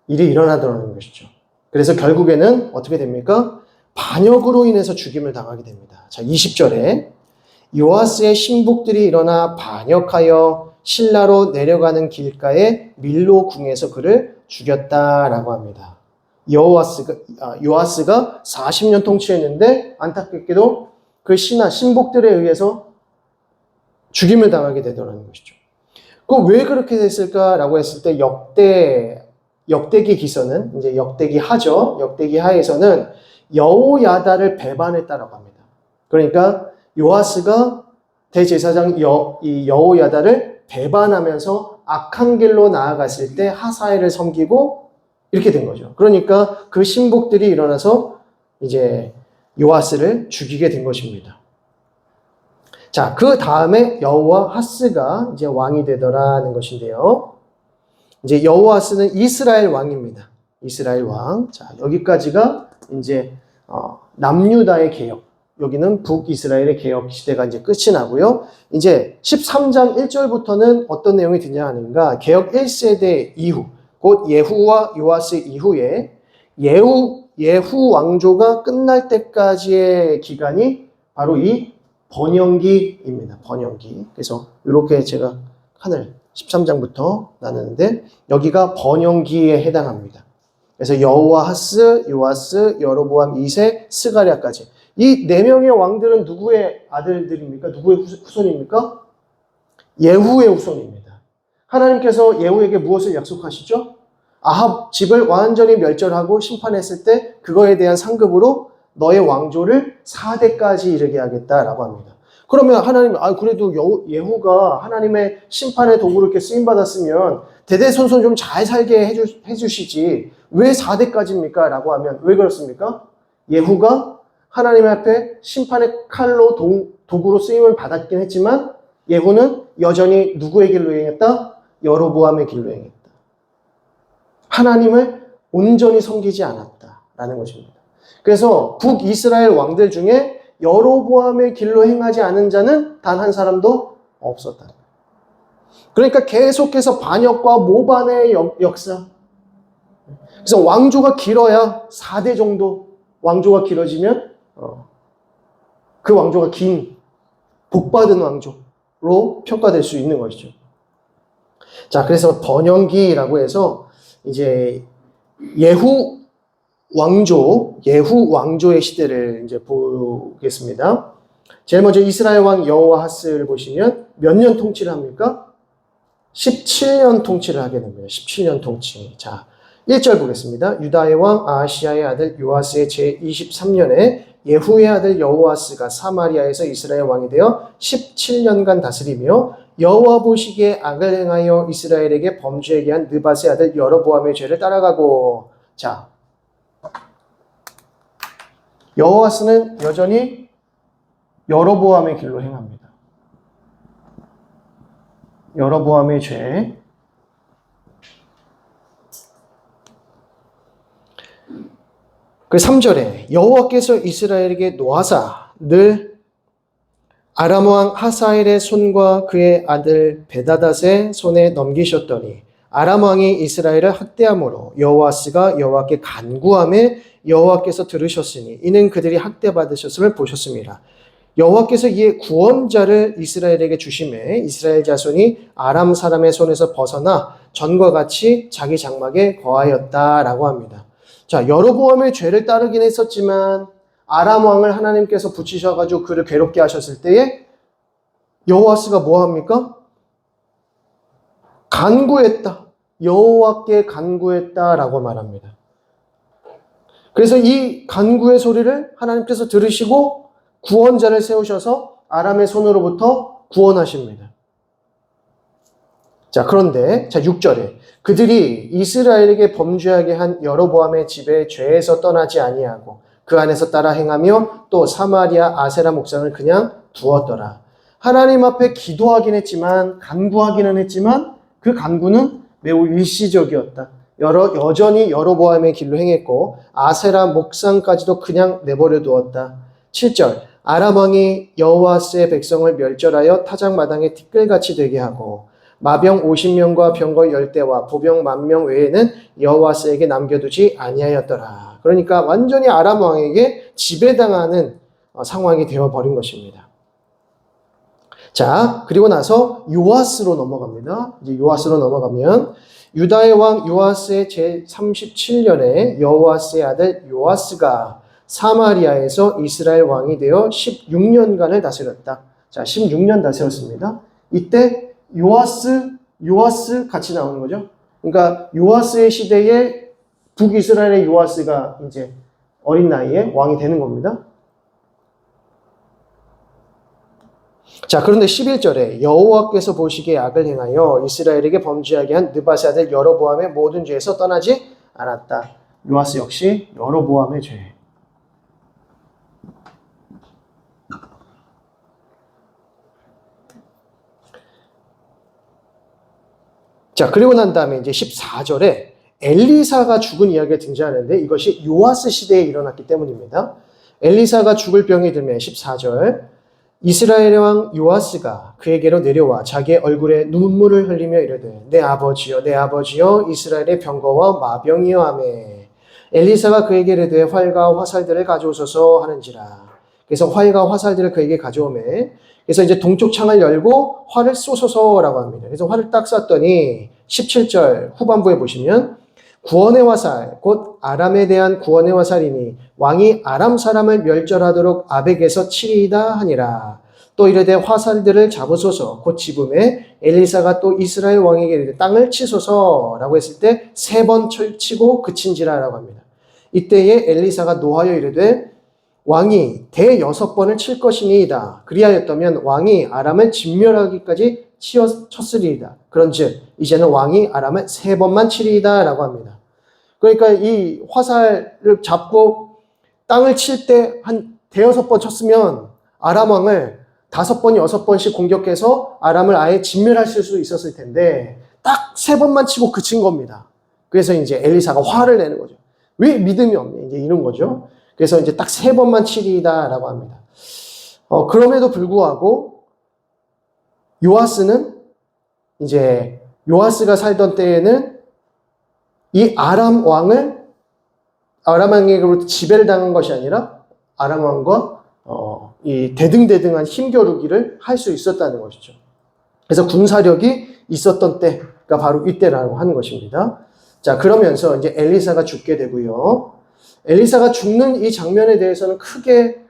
일이 일어나더라는 것이죠. 그래서 결국에는 어떻게 됩니까? 반역으로 인해서 죽임을 당하게 됩니다. 자, 20절에 요아스의 신복들이 일어나 반역하여 실라로 내려가는 길가에 밀로 궁에서 그를 죽였다라고 합니다. 요아스가 40년 통치했는데 안타깝게도 그 신복들에 의해서 죽임을 당하게 되더라는 것이죠. 왜 그렇게 됐을까라고 했을 때 역대기 기서는 이제 역대기 하죠. 역대기 하에서는 여호야다를 배반했다라고 합니다. 그러니까 요아스가 대제사장 여호야다를 배반하면서 악한 길로 나아갔을 때 하사엘을 섬기고 이렇게 된 거죠. 그러니까 그 신복들이 일어나서 이제 요아스를 죽이게 된 것입니다. 자, 그 다음에 여호아하스가 이제 왕이 되더라는 것인데요. 이제 여호아스는 이스라엘 왕입니다. 이스라엘 왕. 자, 여기까지가 이제 남유다의 개혁. 여기는 북이스라엘의 개혁 시대가 이제 끝이 나고요. 이제 13장 1절부터는 어떤 내용이 등장하는가? 개혁 1세대 이후, 곧 예후와 요아스 이후에 예후 왕조가 끝날 때까지의 기간이 바로 이 번영기입니다. 번영기. 그래서 이렇게 제가 칸을 13장부터 나누는데 여기가 번영기에 해당합니다. 그래서 여호아하스, 요아스, 여로보암 2세, 스가랴까지 이 4명의 왕들은 누구의 아들들입니까? 누구의 후손입니까? 예후의 후손입니다. 하나님께서 예후에게 무엇을 약속하시죠? 아합 집을 완전히 멸절하고 심판했을 때 그거에 대한 상급으로 너의 왕조를 4대까지 이르게 하겠다라고 합니다. 그러면 하나님, 그래도 예후가 하나님의 심판의 도구로 이렇게 쓰임받았으면 대대손손 좀 잘 살게 해주시지. 왜 4대까지입니까? 라고 하면 왜 그렇습니까? 예후가 하나님 앞에 심판의 칼로 도구로 쓰임을 받았긴 했지만 예후는 여전히 누구의 길로 행했다? 여로보암의 길로 행했다. 하나님을 온전히 섬기지 않았다라는 것입니다. 그래서 북이스라엘 왕들 중에 여로보암의 길로 행하지 않은 자는 단 한 사람도 없었다. 그러니까 계속해서 반역과 모반의 역사. 그래서 왕조가 길어야 4대 정도 왕조가 길어지면 그 왕조가 긴 복받은 왕조로 평가될 수 있는 것이죠. 자, 그래서 번영기라고 해서 이제 예후 왕조의 시대를 이제 보겠습니다. 제일 먼저 이스라엘 왕 여호아하스를 보시면 몇 년 통치를 합니까? 17년 통치를 하게 됩니다. 17년 통치. 자, 1절 보겠습니다. 유다의 왕 아하시야의 아들 요아스의 제23년에 예후의 아들 여호아스가 사마리아에서 이스라엘 왕이 되어 17년간 다스리며 여호와 보시기에 악을 행하여 이스라엘에게 범죄하게 한 느밧의 아들 여로보암의 죄를 따라가고. 자, 여호아스는 여전히 여로보암의 길로 행합니다. 여로보암의 죄. 그 3절에 여호와께서 이스라엘에게 노하사 늘 아람 왕 하사엘의 손과 그의 아들 베다닷의 손에 넘기셨더니 아람 왕이 이스라엘을 학대함으로 여호아스가 여호와께 간구하매 여호와께서 들으셨으니 이는 그들이 학대받으셨음을 보셨습니다. 여호와께서 이에 구원자를 이스라엘에게 주심에 이스라엘 자손이 아람 사람의 손에서 벗어나 전과 같이 자기 장막에 거하였다라고 합니다. 자, 여로보암의 죄를 따르긴 했었지만 아람 왕을 하나님께서 붙이셔가지고 그를 괴롭게 하셨을 때에 여호아스가 뭐 합니까? 간구했다. 여호와께 간구했다라고 말합니다. 그래서 이 간구의 소리를 하나님께서 들으시고 구원자를 세우셔서 아람의 손으로부터 구원하십니다. 자, 그런데 6절에 그들이 이스라엘에게 범죄하게 한 여로보암의 집의 죄에서 떠나지 아니하고 그 안에서 따라 행하며 또 사마리아 아세라 목상을 그냥 두었더라. 하나님 앞에 기도하긴 했지만 간구하기는 했지만 그 간구는 매우 일시적이었다. 여전히 여로보암의 길로 행했고 아세라 목상까지도 그냥 내버려 두었다. 7절 아람 왕이 여호아스의 백성을 멸절하여 타작마당에 티끌같이 되게 하고 마병 50명과 병거 10대와 보병 10,000명 외에는 여호아스에게 남겨두지 아니하였더라. 그러니까 완전히 아람 왕에게 지배당하는 상황이 되어버린 것입니다. 자, 그리고 나서 요아스로 넘어갑니다. 이제 요아스로 넘어가면 유다의 왕 요아스의 제37년에 여호아스의 아들 요아스가 사마리아에서 이스라엘 왕이 되어 16년간을 다스렸다. 자, 16년 다스렸습니다. 이때 요아스 같이 나오는 거죠. 그러니까 요아스의 시대에 북이스라엘의 요아스가 이제 어린 나이에 왕이 되는 겁니다. 자, 그런데 11절에 여호와께서 보시기에 악을 행하여 이스라엘에게 범죄하게 한 느밧의 아들 여로보암의 모든 죄에서 떠나지 않았다. 요아스 역시 여로보암의 죄. 자, 그리고 난 다음에 이제 14절에 엘리사가 죽은 이야기가 등장하는데 이것이 요아스 시대에 일어났기 때문입니다. 엘리사가 죽을 병이 들면 14절 이스라엘의 왕 요아스가 그에게로 내려와 자기의 얼굴에 눈물을 흘리며 이르되 내 아버지여 내 아버지여 이스라엘의 병거와 마병이여 하매 엘리사가 그에게 이르되 활과 화살들을 가져오소서 하는지라. 그래서 활과 화살들을 그에게 가져오매 그래서 이제 동쪽 창을 열고 활을 쏘소서라고 합니다. 그래서 활을 딱 쐈더니 17절 후반부에 보시면 구원의 화살, 곧 아람에 대한 구원의 화살이니 왕이 아람 사람을 멸절하도록 아벡에서 치리이다 하니라. 또 이르되 화살들을 잡으소서 곧 집음에 엘리사가 또 이스라엘 왕에게 이르되 땅을 치소서라고 했을 때 3번 치고 그친지라라고 합니다. 이때에 엘리사가 노하여 이르되 왕이 대 6번을 칠 것이니이다. 그리하였다면 왕이 아람을 진멸하기까지 쳤으리이다. 그런즉 이제는 왕이 아람을 3번만 치리이다 라고 합니다. 그러니까 이 화살을 잡고 땅을 칠 때 한 대여섯 번 쳤으면 아람 왕을 5번, 6번씩 공격해서 아람을 아예 진멸하실 수 있었을 텐데 딱 3번만 치고 그친 겁니다. 그래서 이제 엘리사가 화를 내는 거죠. 왜 믿음이 없냐 이제 이런 거죠. 그래서 이제 딱 3번만 치리다라고 합니다. 그럼에도 불구하고 요아스는 이제 요아스가 살던 때에는 이 아람 왕에게로부터 지배를 당한 것이 아니라 아람 왕과 이 대등대등한 힘겨루기를 할 수 있었다는 것이죠. 그래서 군사력이 있었던 때가 바로 이때라고 하는 것입니다. 자, 그러면서 이제 엘리사가 죽게 되고요. 엘리사가 죽는 이 장면에 대해서는 크게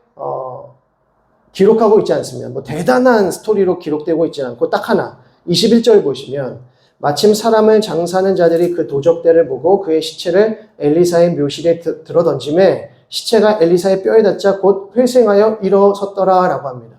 기록하고 있지 않습니다. 뭐 대단한 스토리로 기록되고 있지 않고 딱 하나 21절 보시면 마침 사람을 장사하는 자들이 그 도적대를 보고 그의 시체를 엘리사의 묘실에 들어 던짐에 시체가 엘리사의 뼈에 닿자 곧 회생하여 일어섰더라 라고 합니다.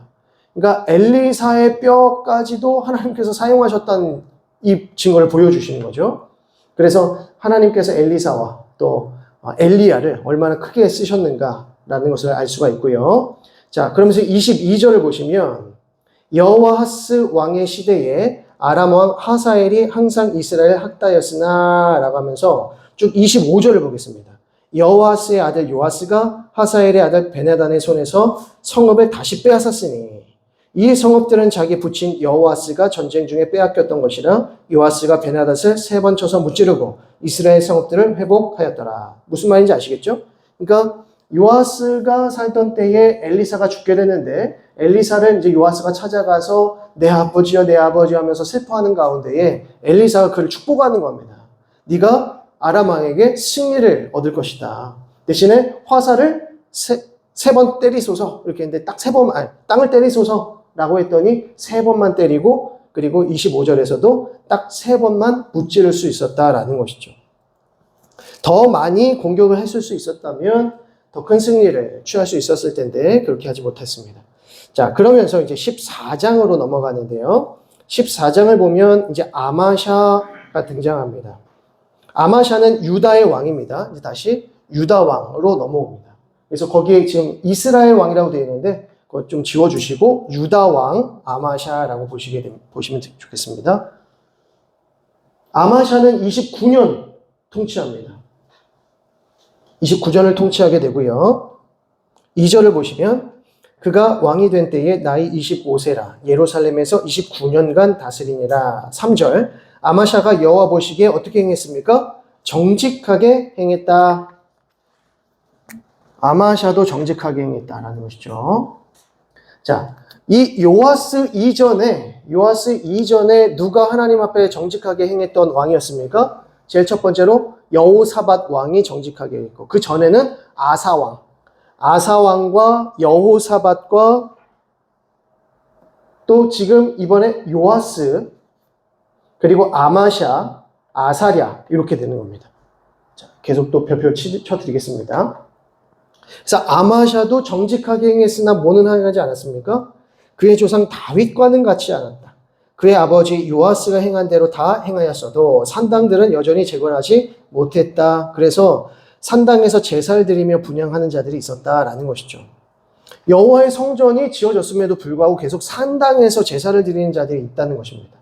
그러니까 엘리사의 뼈까지도 하나님께서 사용하셨다는 이 증거를 보여주시는 거죠. 그래서 하나님께서 엘리사와 또 엘리야를 얼마나 크게 쓰셨는가라는 것을 알 수가 있고요. 자, 그러면서 22절을 보시면 여호아하스 왕의 시대에 아람 왕 하사엘이 항상 이스라엘을 학다였으나 라고 하면서 쭉 25절을 보겠습니다. 여호아스의 아들 요아스가 하사엘의 아들 베나단의 손에서 성읍을 다시 빼앗았으니 이 성읍들은 자기 부친 여호아스가 전쟁 중에 빼앗겼던 것이라 요아스가 베나단을 3번 쳐서 무찌르고 이스라엘 성읍들을 회복하였더라. 무슨 말인지 아시겠죠? 그러니까 요아스가 살던 때에 엘리사가 죽게 되는데 엘리사를 이제 요아스가 찾아가서 내 아버지여 내 아버지 하면서 슬퍼하는 가운데에 엘리사가 그를 축복하는 겁니다. 네가 아람 왕에게 승리를 얻을 것이다. 대신에 화살을 3번 때리소서 이렇게 했는데 딱 3번 땅을 때리소서라고 했더니 3번만 때리고 그리고 25절에서도 딱 3번만 무찌를 수 있었다라는 것이죠. 더 많이 공격을 했을 수 있었다면 더 큰 승리를 취할 수 있었을 텐데 그렇게 하지 못했습니다. 자, 그러면서 이제 14장으로 넘어가는데요. 14장을 보면 이제 아마샤가 등장합니다. 아마샤는 유다의 왕입니다. 이제 다시 유다 왕으로 넘어옵니다. 그래서 거기에 지금 이스라엘 왕이라고 되어 있는데 그거 좀 지워주시고 유다 왕 아마샤라고 보시면 좋겠습니다. 아마샤는 29년 통치합니다. 29년을 통치하게 되고요. 2절을 보시면 그가 왕이 된 때에 나이 25세라 예루살렘에서 29년간 다스리니라. 3절 아마샤가 여호와 보시기에 어떻게 행했습니까? 정직하게 행했다. 아마샤도 정직하게 행했다라는 것이죠. 자, 이 요아스 이전에 누가 하나님 앞에 정직하게 행했던 왕이었습니까? 제일 첫 번째로 여호사밧 왕이 정직하게 했고 그 전에는 아사왕과 여호사밧과 또 지금 이번에 요아스 그리고 아마샤, 아사랴 이렇게 되는 겁니다. 자, 계속 또 별표 쳐드리겠습니다. 그래서 아마샤도 정직하게 행했으나 뭐는 행하지 않았습니까? 그의 조상 다윗과는 같지 않았다. 그의 아버지 요아스가 행한 대로 다 행하였어도 산당들은 여전히 재건하지 못했다. 그래서 산당에서 제사를 드리며 분향하는 자들이 있었다라는 것이죠. 여호와의 성전이 지어졌음에도 불구하고 계속 산당에서 제사를 드리는 자들이 있다는 것입니다.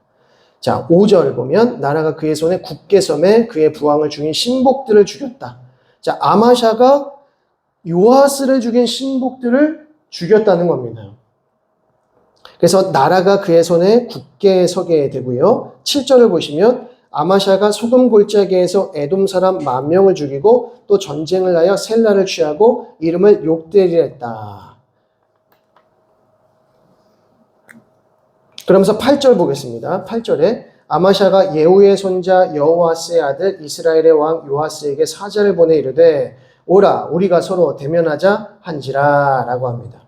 자, 5절 보면 나라가 그의 손에 굳게 섬에 그의 부왕을 죽인 신복들을 죽였다. 자, 아마샤가 요아스를 죽인 신복들을 죽였다는 겁니다. 그래서 나라가 그의 손에 굳게 서게 되고요. 7절을 보시면 아마샤가 소금 골짜기에서 에돔 사람 10,000명을 죽이고 또 전쟁을 하여 셀라를 취하고 이름을 욕되리라 했다. 그러면서 8절 보겠습니다. 8절에 아마샤가 예후의 손자 여호아스의 아들 이스라엘의 왕 요아스에게 사자를 보내 이르되 오라 우리가 서로 대면하자 한지라 라고 합니다.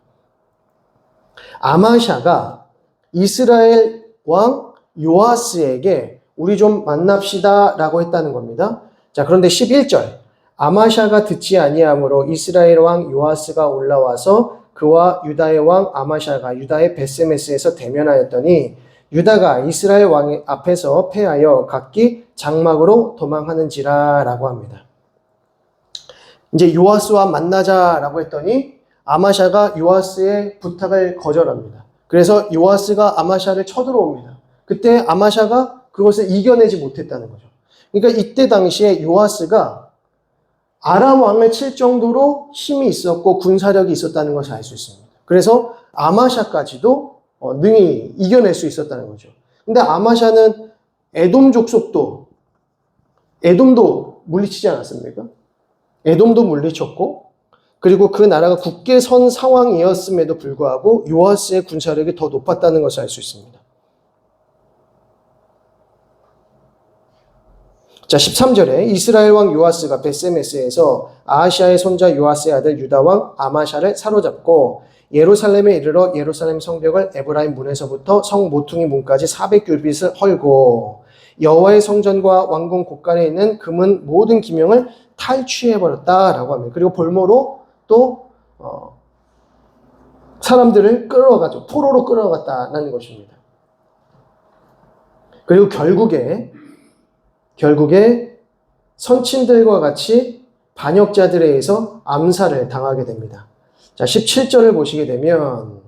아마샤가 이스라엘 왕 요아스에게 우리 좀 만납시다 라고 했다는 겁니다. 자, 그런데 11절 아마샤가 듣지 아니하므로 이스라엘 왕 요아스가 올라와서 그와 유다의 왕 아마샤가 유다의 베세메스에서 대면하였더니 유다가 이스라엘 왕 앞에서 패하여 각기 장막으로 도망하는지라 라고 합니다. 이제 요아스와 만나자라고 했더니 아마샤가 요아스의 부탁을 거절합니다. 그래서 요아스가 아마샤를 쳐들어옵니다. 그때 아마샤가 그것을 이겨내지 못했다는 거죠. 그러니까 이때 당시에 요아스가 아람 왕을 칠 정도로 힘이 있었고 군사력이 있었다는 것을 알 수 있습니다. 그래서 아마샤까지도 능히 이겨낼 수 있었다는 거죠. 근데 아마샤는 에돔 족속도 에돔도 물리치지 않았습니까? 에돔도 물리쳤고 그리고 그 나라가 굳게 선 상황이었음에도 불구하고 요아스의 군사력이 더 높았다는 것을 알 수 있습니다. 자, 13절에 이스라엘 왕 요아스가 베세메스에서 아하시아의 손자 요아스의 아들 유다 왕 아마샤를 사로잡고 예루살렘에 이르러 예루살렘 성벽을 에브라임 문에서부터 성 모퉁이 문까지 400규빗을 헐고 여호와의 성전과 왕궁 곳간에 있는 금은 모든 기명을 탈취해버렸다라고 합니다. 그리고 볼모로 또 사람들을 끌어가죠. 포로로 끌어갔다는 것입니다. 그리고 결국에 선친들과 같이 반역자들에 의해서 암살을 당하게 됩니다. 자, 17절을 보시게 되면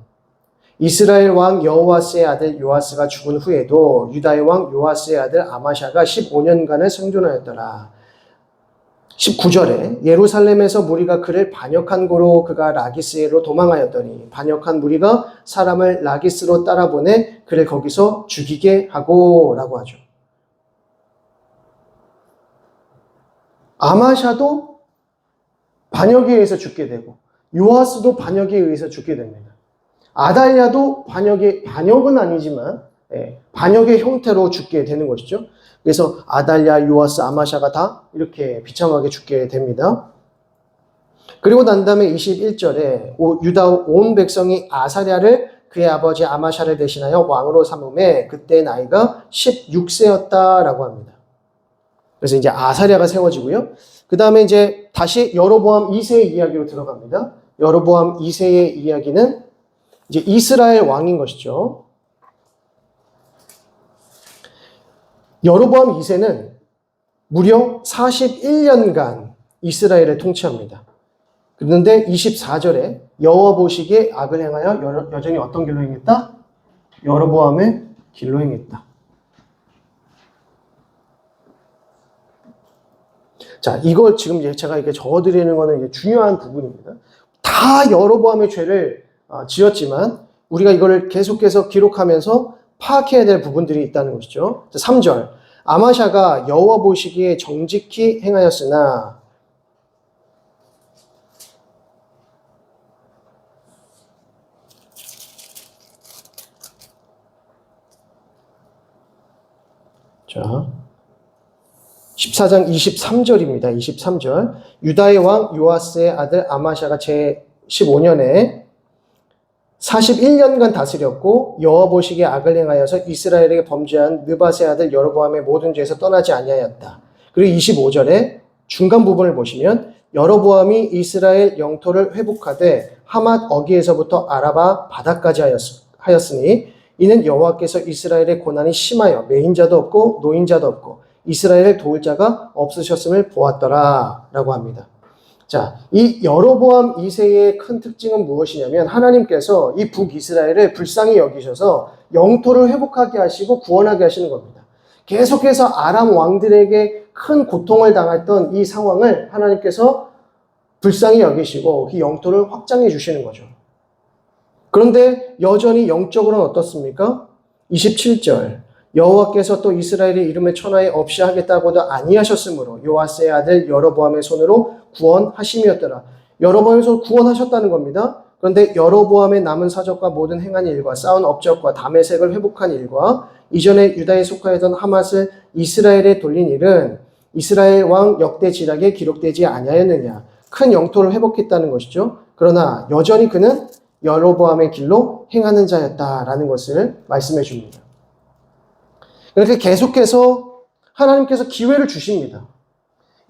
이스라엘 왕 여호와스의 아들 요아스가 죽은 후에도 유다의 왕 요아스의 아들 아마샤가 15년간을 생존하였더라. 19절에 예루살렘에서 무리가 그를 반역한 고로 그가 라기스로 도망하였더니 반역한 무리가 사람을 라기스로 따라보내 그를 거기서 죽이게 하고 라고 하죠. 아마샤도 반역에 의해서 죽게 되고 요아스도 반역에 의해서 죽게 됩니다. 아달랴도 반역은 아니지만 반역의 형태로 죽게 되는 것이죠. 그래서 아달랴, 요아스, 아마샤가 다 이렇게 비참하게 죽게 됩니다. 그리고 난 다음에 21절에 유다 온 백성이 아사랴를 그의 아버지 아마샤를 대신하여 왕으로 삼음에 그때 나이가 16세였다라고 합니다. 그래서 이제 아사랴가 세워지고요. 그 다음에 이제 다시 여로보암 2세의 이야기로 들어갑니다. 여로보암 2세의 이야기는 이제 이스라엘 왕인 것이죠. 여로보암 2세는 무려 41년간 이스라엘을 통치합니다. 그런데 24절에 여호와 보시기에 악을 행하여 여전히 어떤 길로 행했다? 여로보암의 길로 행했다. 자, 이거 지금 제가 이렇게 적어드리는 거는 이게 중요한 부분입니다. 다 여로보암의 죄를 지었지만 우리가 이거를 계속해서 기록하면서 파악해야 될 부분들이 있다는 것이죠. 3절 아마샤가 여호와 보시기에 정직히 행하였으나 자 14장 23절입니다. 23절 유다의 왕 요아스의 아들 아마샤가 제15년에 41년간 다스렸고 여호와 보시기에 악을 행하여서 이스라엘에게 범죄한 느밧의 아들 여로보암의 모든 죄에서 떠나지 아니하였다. 그리고 25절에 중간 부분을 보시면 여로보암이 이스라엘 영토를 회복하되 하맛 어기에서부터 아라바 바다까지 하였으니 이는 여호와께서 이스라엘의 고난이 심하여 매인자도 없고 노인자도 없고 이스라엘을 도울 자가 없으셨음을 보았더라 라고 합니다. 자, 이 여로보암 2세의 큰 특징은 무엇이냐면 하나님께서 이 북이스라엘을 불쌍히 여기셔서 영토를 회복하게 하시고 구원하게 하시는 겁니다. 계속해서 아람 왕들에게 큰 고통을 당했던 이 상황을 하나님께서 불쌍히 여기시고 그 영토를 확장해 주시는 거죠. 그런데 여전히 영적으로는 어떻습니까? 27절 여호와께서 또 이스라엘의 이름을 천하에 없이 하겠다고도 아니하셨으므로 요아스의 아들 여로보암의 손으로 구원하심이었더라. 여로보암의 손으로 구원하셨다는 겁니다. 그런데 여로보암의 남은 사적과 모든 행한 일과 쌓은 업적과 다메섹을 회복한 일과 이전에 유다에 속하였던 하맛을 이스라엘에 돌린 일은 이스라엘 왕 역대 지략에 기록되지 아니하였느냐. 큰 영토를 회복했다는 것이죠. 그러나 여전히 그는 여로보암의 길로 행하는 자였다라는 것을 말씀해 줍니다. 이렇게 계속해서 하나님께서 기회를 주십니다.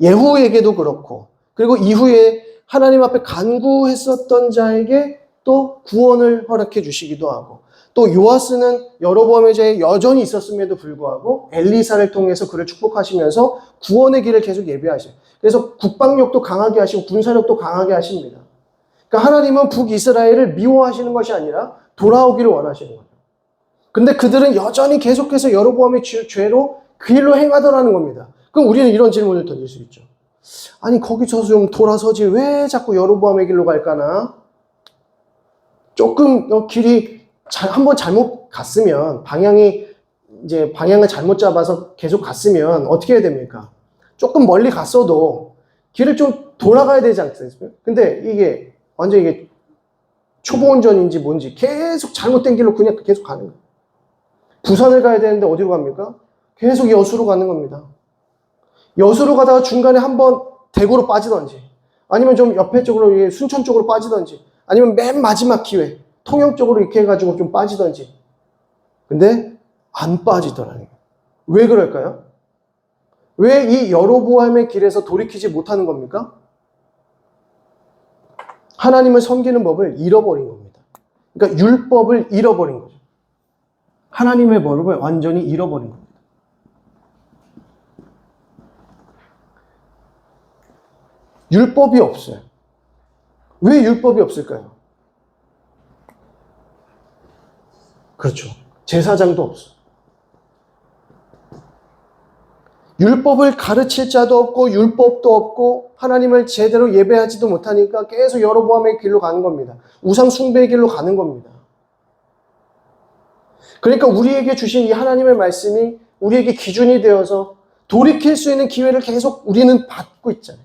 예후에게도 그렇고, 그리고 이후에 하나님 앞에 간구했었던 자에게 또 구원을 허락해 주시기도 하고, 또 요아스는 여로보암의 자에 여전히 있었음에도 불구하고 엘리사를 통해서 그를 축복하시면서 구원의 길을 계속 예비하셔요. 그래서 국방력도 강하게 하시고 군사력도 강하게 하십니다. 그러니까 하나님은 북이스라엘을 미워하시는 것이 아니라 돌아오기를 원하시는 거예요. 근데 그들은 여전히 계속해서 여로보암의 죄로 그 일로 행하더라는 겁니다. 그럼 우리는 이런 질문을 던질 수 있죠. 아니 거기서 좀 돌아서지 왜 자꾸 여로보암의 길로 갈까나? 조금 길이 한번 잘못 갔으면 방향을 잘못 잡아서 계속 갔으면 어떻게 해야 됩니까? 조금 멀리 갔어도 길을 좀 돌아가야 되지 않겠습니까? 근데 이게 완전 이게 초보 운전인지 뭔지 계속 잘못된 길로 그냥 계속 가는 거예요. 부산을 가야 되는데 어디로 갑니까? 계속 여수로 가는 겁니다. 여수로 가다가 중간에 한번 대구로 빠지던지, 아니면 좀 옆에 쪽으로 순천 쪽으로 빠지던지, 아니면 맨 마지막 기회 통영 쪽으로 이렇게 해가지고 좀 빠지던지. 근데 안 빠지더라는 거예요. 왜 그럴까요? 왜 이 여로보암의 길에서 돌이키지 못하는 겁니까? 하나님을 섬기는 법을 잃어버린 겁니다. 그러니까 율법을 잃어버린 거죠. 하나님의 법을 완전히 잃어버린 겁니다. 율법이 없어요. 왜 율법이 없을까요? 그렇죠. 제사장도 없어. 율법을 가르칠 자도 없고 율법도 없고 하나님을 제대로 예배하지도 못하니까 계속 여로보암의 길로 가는 겁니다. 우상 숭배의 길로 가는 겁니다. 그러니까 우리에게 주신 이 하나님의 말씀이 우리에게 기준이 되어서 돌이킬 수 있는 기회를 계속 우리는 받고 있잖아요.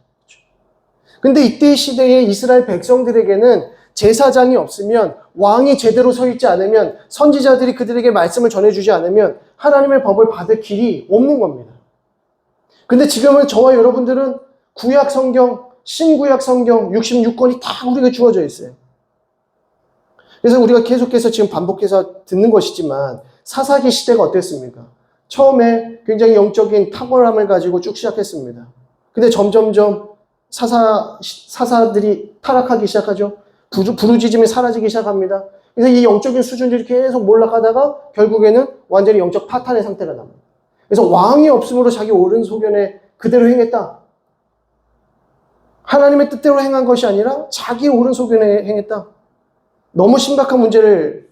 근데 이때 시대의 이스라엘 백성들에게는 제사장이 없으면, 왕이 제대로 서 있지 않으면, 선지자들이 그들에게 말씀을 전해주지 않으면 하나님의 법을 받을 길이 없는 겁니다. 근데 지금은 저와 여러분들은 구약 성경, 신구약 성경 66권이 다 우리에게 주어져 있어요. 그래서 우리가 계속해서 지금 반복해서 듣는 것이지만 사사기 시대가 어땠습니까? 처음에 굉장히 영적인 탁월함을 가지고 쭉 시작했습니다. 근데 점점점 사사들이 타락하기 시작하죠. 부르짖음이 사라지기 시작합니다. 그래서 이 영적인 수준들이 계속 올라가다가 결국에는 완전히 영적 파탄의 상태가 납니다. 그래서 왕이 없으므로 자기 옳은 소견에 그대로 행했다. 하나님의 뜻대로 행한 것이 아니라 자기 옳은 소견에 행했다. 너무 심각한 문제를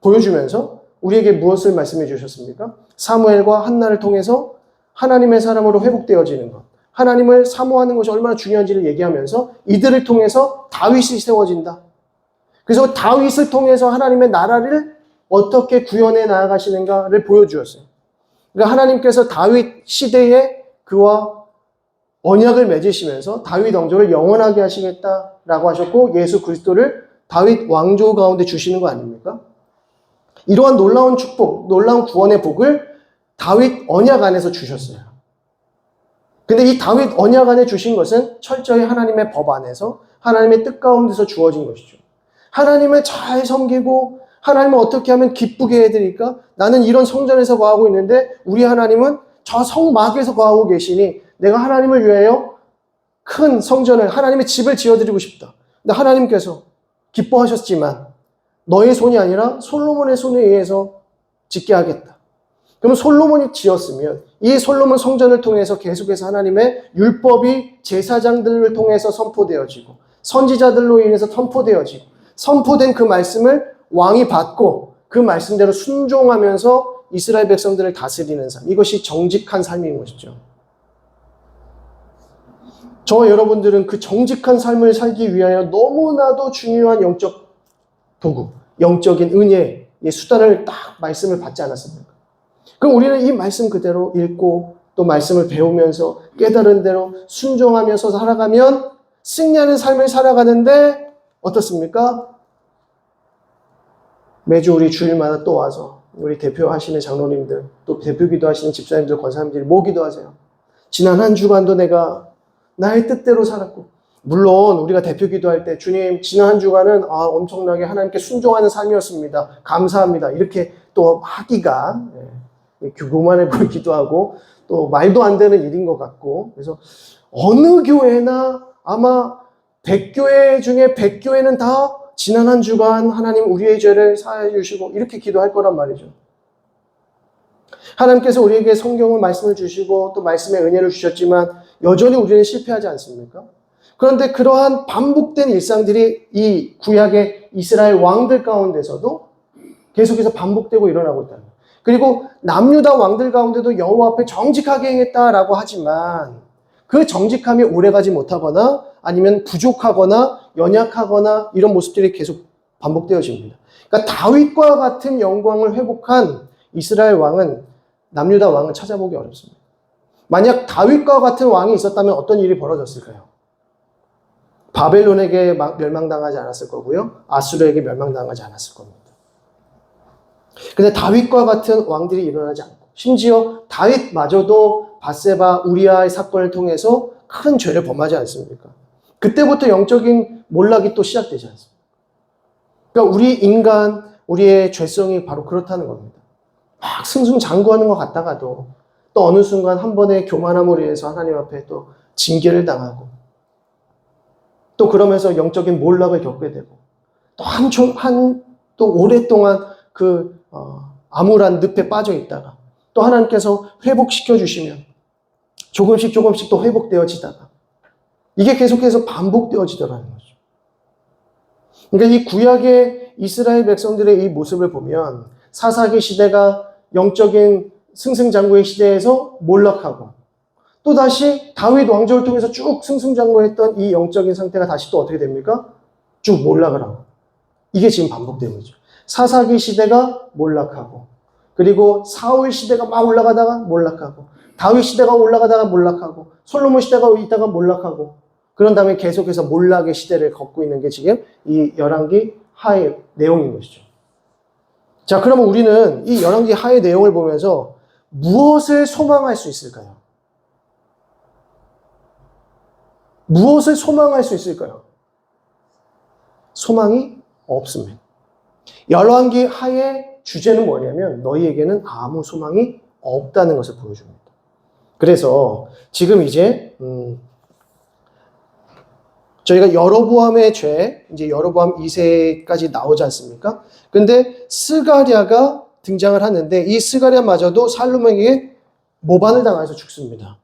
보여주면서 우리에게 무엇을 말씀해 주셨습니까? 사무엘과 한나를 통해서 하나님의 사람으로 회복되어지는 것, 하나님을 사모하는 것이 얼마나 중요한지를 얘기하면서 이들을 통해서 다윗이 세워진다. 그래서 다윗을 통해서 하나님의 나라를 어떻게 구현해 나아가시는가를 보여주었어요. 그러니까 하나님께서 다윗 시대에 그와 언약을 맺으시면서 다윗 왕조를 영원하게 하시겠다라고 하셨고 예수 그리스도를 다윗 왕조 가운데 주시는 거 아닙니까? 이러한 놀라운 축복, 놀라운 구원의 복을 다윗 언약 안에서 주셨어요. 근데 이 다윗 언약 안에 주신 것은 철저히 하나님의 법 안에서 하나님의 뜻 가운데서 주어진 것이죠. 하나님을 잘 섬기고 하나님을 어떻게 하면 기쁘게 해드릴까? 나는 이런 성전에서 거하고 있는데 우리 하나님은 저 성막에서 거하고 계시니 내가 하나님을 위하여 큰 성전을, 하나님의 집을 지어드리고 싶다. 근데 하나님께서 기뻐하셨지만 너의 손이 아니라 솔로몬의 손에 의해서 짓게 하겠다. 그러면 솔로몬이 지었으면 이 솔로몬 성전을 통해서 계속해서 하나님의 율법이 제사장들을 통해서 선포되어지고 선지자들로 인해서 선포되어지고 선포된 그 말씀을 왕이 받고 그 말씀대로 순종하면서 이스라엘 백성들을 다스리는 삶. 이것이 정직한 삶인 것이죠. 저와 여러분들은 그 정직한 삶을 살기 위하여 너무나도 중요한 영적 도구, 영적인 은혜의 수단을 딱 말씀을 받지 않았습니까? 그럼 우리는 이 말씀 그대로 읽고 또 말씀을 배우면서 깨달은 대로 순종하면서 살아가면 승리하는 삶을 살아가는데 어떻습니까? 매주 우리 주일마다 또 와서 우리 대표하시는 장로님들, 또 대표기도 하시는 집사님들, 권사님들이 뭐 기도하세요? 지난 한 주간도 내가 나의 뜻대로 살았고 물론 우리가 대표 기도할 때 주님 지난 한 주간은 엄청나게 하나님께 순종하는 삶이었습니다. 감사합니다. 이렇게 또 하기가 교만해 보이기도 하고 또 말도 안 되는 일인 것 같고 그래서 어느 교회나 아마 100교회 중에 100교회는 다 지난 한 주간 하나님 우리의 죄를 사하여 주시고 이렇게 기도할 거란 말이죠. 하나님께서 우리에게 성경을 말씀을 주시고 또 말씀의 은혜를 주셨지만 여전히 우리는 실패하지 않습니까? 그런데 그러한 반복된 일상들이 이 구약의 이스라엘 왕들 가운데서도 계속해서 반복되고 일어나고 있다는 거예요. 그리고 남유다 왕들 가운데도 여호와 앞에 정직하게 행했다라고 하지만 그 정직함이 오래가지 못하거나 아니면 부족하거나 연약하거나 이런 모습들이 계속 반복되어집니다. 그러니까 다윗과 같은 영광을 회복한 이스라엘 왕은 남유다 왕은 찾아보기 어렵습니다. 만약 다윗과 같은 왕이 있었다면 어떤 일이 벌어졌을까요? 바벨론에게 멸망당하지 않았을 거고요. 아수르에게 멸망당하지 않았을 겁니다. 근데 다윗과 같은 왕들이 일어나지 않고 심지어 다윗마저도 밧세바 우리아의 사건을 통해서 큰 죄를 범하지 않습니까? 그때부터 영적인 몰락이 또 시작되지 않습니까? 그러니까 우리 인간, 우리의 죄성이 바로 그렇다는 겁니다. 막 승승장구하는 것 같다가도 또 어느 순간 한 번의 교만함으로 인해서 하나님 앞에 또 징계를 당하고 또 그러면서 영적인 몰락을 겪게 되고 또 오랫동안 그 암울한 늪에 빠져 있다가 또 하나님께서 회복시켜 주시면 조금씩 또 회복되어지다가 이게 계속해서 반복되어지더라는 거죠. 그러니까 이 구약의 이스라엘 백성들의 이 모습을 보면 사사기 시대가 영적인 승승장구의 시대에서 몰락하고 또다시 다윗 왕조를 통해서 쭉 승승장구했던 이 영적인 상태가 다시 또 어떻게 됩니까? 쭉 몰락을 하고 이게 지금 반복되는 거죠. 사사기 시대가 몰락하고 그리고 사울 시대가 막 올라가다가 몰락하고 다윗 시대가 올라가다가 몰락하고 솔로몬 시대가 있다가 몰락하고 그런 다음에 계속해서 몰락의 시대를 걷고 있는 게 지금 이 열왕기 하의 내용인 것이죠. 자, 그러면 우리는 이 열왕기 하의 내용을 보면서 무엇을 소망할 수 있을까요? 무엇을 소망할 수 있을까요? 소망이 없습니다. 열왕기 하의 주제는 뭐냐면 너희에게는 아무 소망이 없다는 것을 보여줍니다. 그래서 지금 이제 저희가 여로보암의 죄, 이제 여로보암 2세까지 나오지 않습니까? 근데 스가랴가 등장을 하는데 이 스가랴마저도 살루몬에게 모반을 당해서 죽습니다.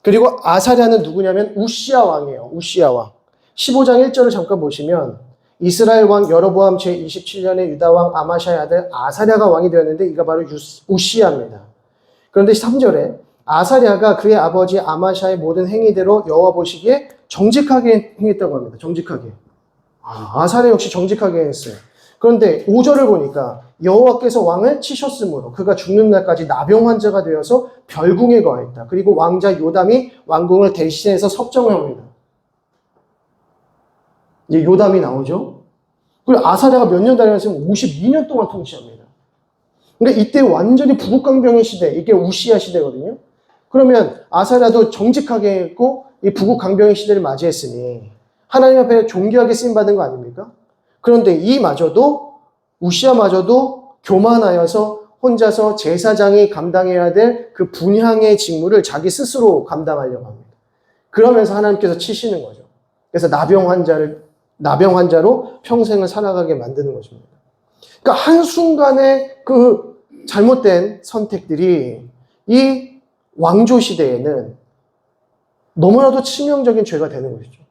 그리고 아사랴는 누구냐면 우시야 왕이에요. 우시야 왕. 15장 1절을 잠깐 보시면 이스라엘 왕 여로보암 제27년에 유다 왕 아마샤의 아들 아사랴가 왕이 되었는데 이가 바로 우시야입니다. 그런데 3절에 아사랴가 그의 아버지 아마샤의 모든 행위대로 여호와 보시기에 정직하게 행했다고 합니다. 정직하게. 아사랴 역시 정직하게 했어요. 그런데 5절을 보니까 여호와께서 왕을 치셨으므로 그가 죽는 날까지 나병 환자가 되어서 별궁에 거했다. 그리고 왕자 요담이 왕궁을 대신해서 섭정을 합니다. 이제 요담이 나오죠. 그리고 아사랴가 몇 년 다녔으면 52년 동안 통치합니다. 그러니까 이때 완전히 부국강병의 시대, 이게 우시야 시대거든요. 그러면 아사랴도 정직하게 했고 이 부국강병의 시대를 맞이했으니 하나님 앞에 존귀하게 쓰임받은 거 아닙니까? 그런데 이마저도 우시야마저도 교만하여서 혼자서 제사장이 감당해야 될 그 분향의 직무를 자기 스스로 감당하려고 합니다. 그러면서 하나님께서 치시는 거죠. 그래서 나병 환자로 평생을 살아가게 만드는 것입니다. 그러니까 한순간의 그 잘못된 선택들이 이 왕조 시대에는 너무나도 치명적인 죄가 되는 것이죠.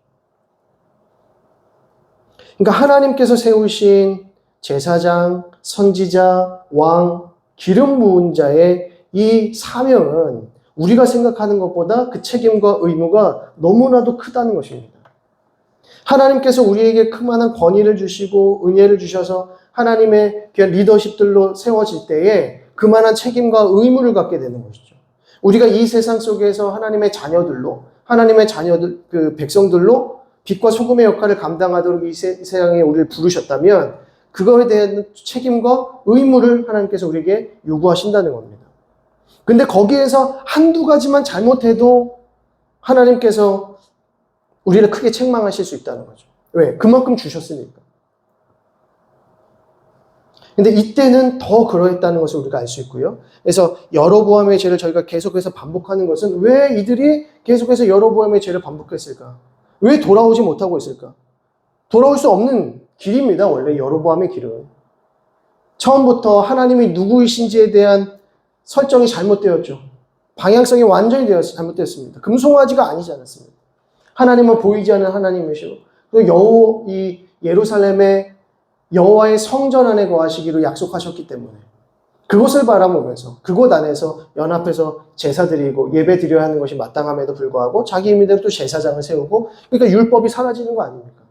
그러니까 하나님께서 세우신 제사장, 선지자, 왕, 기름 부은 자의 이 사명은 우리가 생각하는 것보다 그 책임과 의무가 너무나도 크다는 것입니다. 하나님께서 우리에게 그만한 권위를 주시고 은혜를 주셔서 하나님의 귀한 리더십들로 세워질 때에 그만한 책임과 의무를 갖게 되는 것이죠. 우리가 이 세상 속에서 하나님의 자녀들, 그 백성들로 빛과 소금의 역할을 감당하도록 이 세상에 우리를 부르셨다면 그거에 대한 책임과 의무를 하나님께서 우리에게 요구하신다는 겁니다. 근데 거기에서 한두 가지만 잘못해도 하나님께서 우리를 크게 책망하실 수 있다는 거죠. 왜? 그만큼 주셨으니까. 근데 이때는 더 그러했다는 것을 우리가 알 수 있고요. 그래서 여로보암의 죄를 저희가 계속해서 반복하는 것은 왜 이들이 계속해서 여로보암의 죄를 반복했을까? 왜 돌아오지 못하고 있을까? 돌아올 수 없는 길입니다. 원래 여로보암의 길은. 처음부터 하나님이 누구이신지에 대한 설정이 잘못되었죠. 방향성이 완전히 잘못되었습니다. 금송아지가 아니지 않았습니다. 하나님은 보이지 않는 하나님이시고 또 이 예루살렘의 여호와의 성전 안에 거하시기로 약속하셨기 때문에 그것을 바라보면서 그곳 안에서 연합해서 제사 드리고 예배 드려야 하는 것이 마땅함에도 불구하고 자기 임의대로 또 제사장을 세우고 그러니까 율법이 사라지는 거 아닙니까?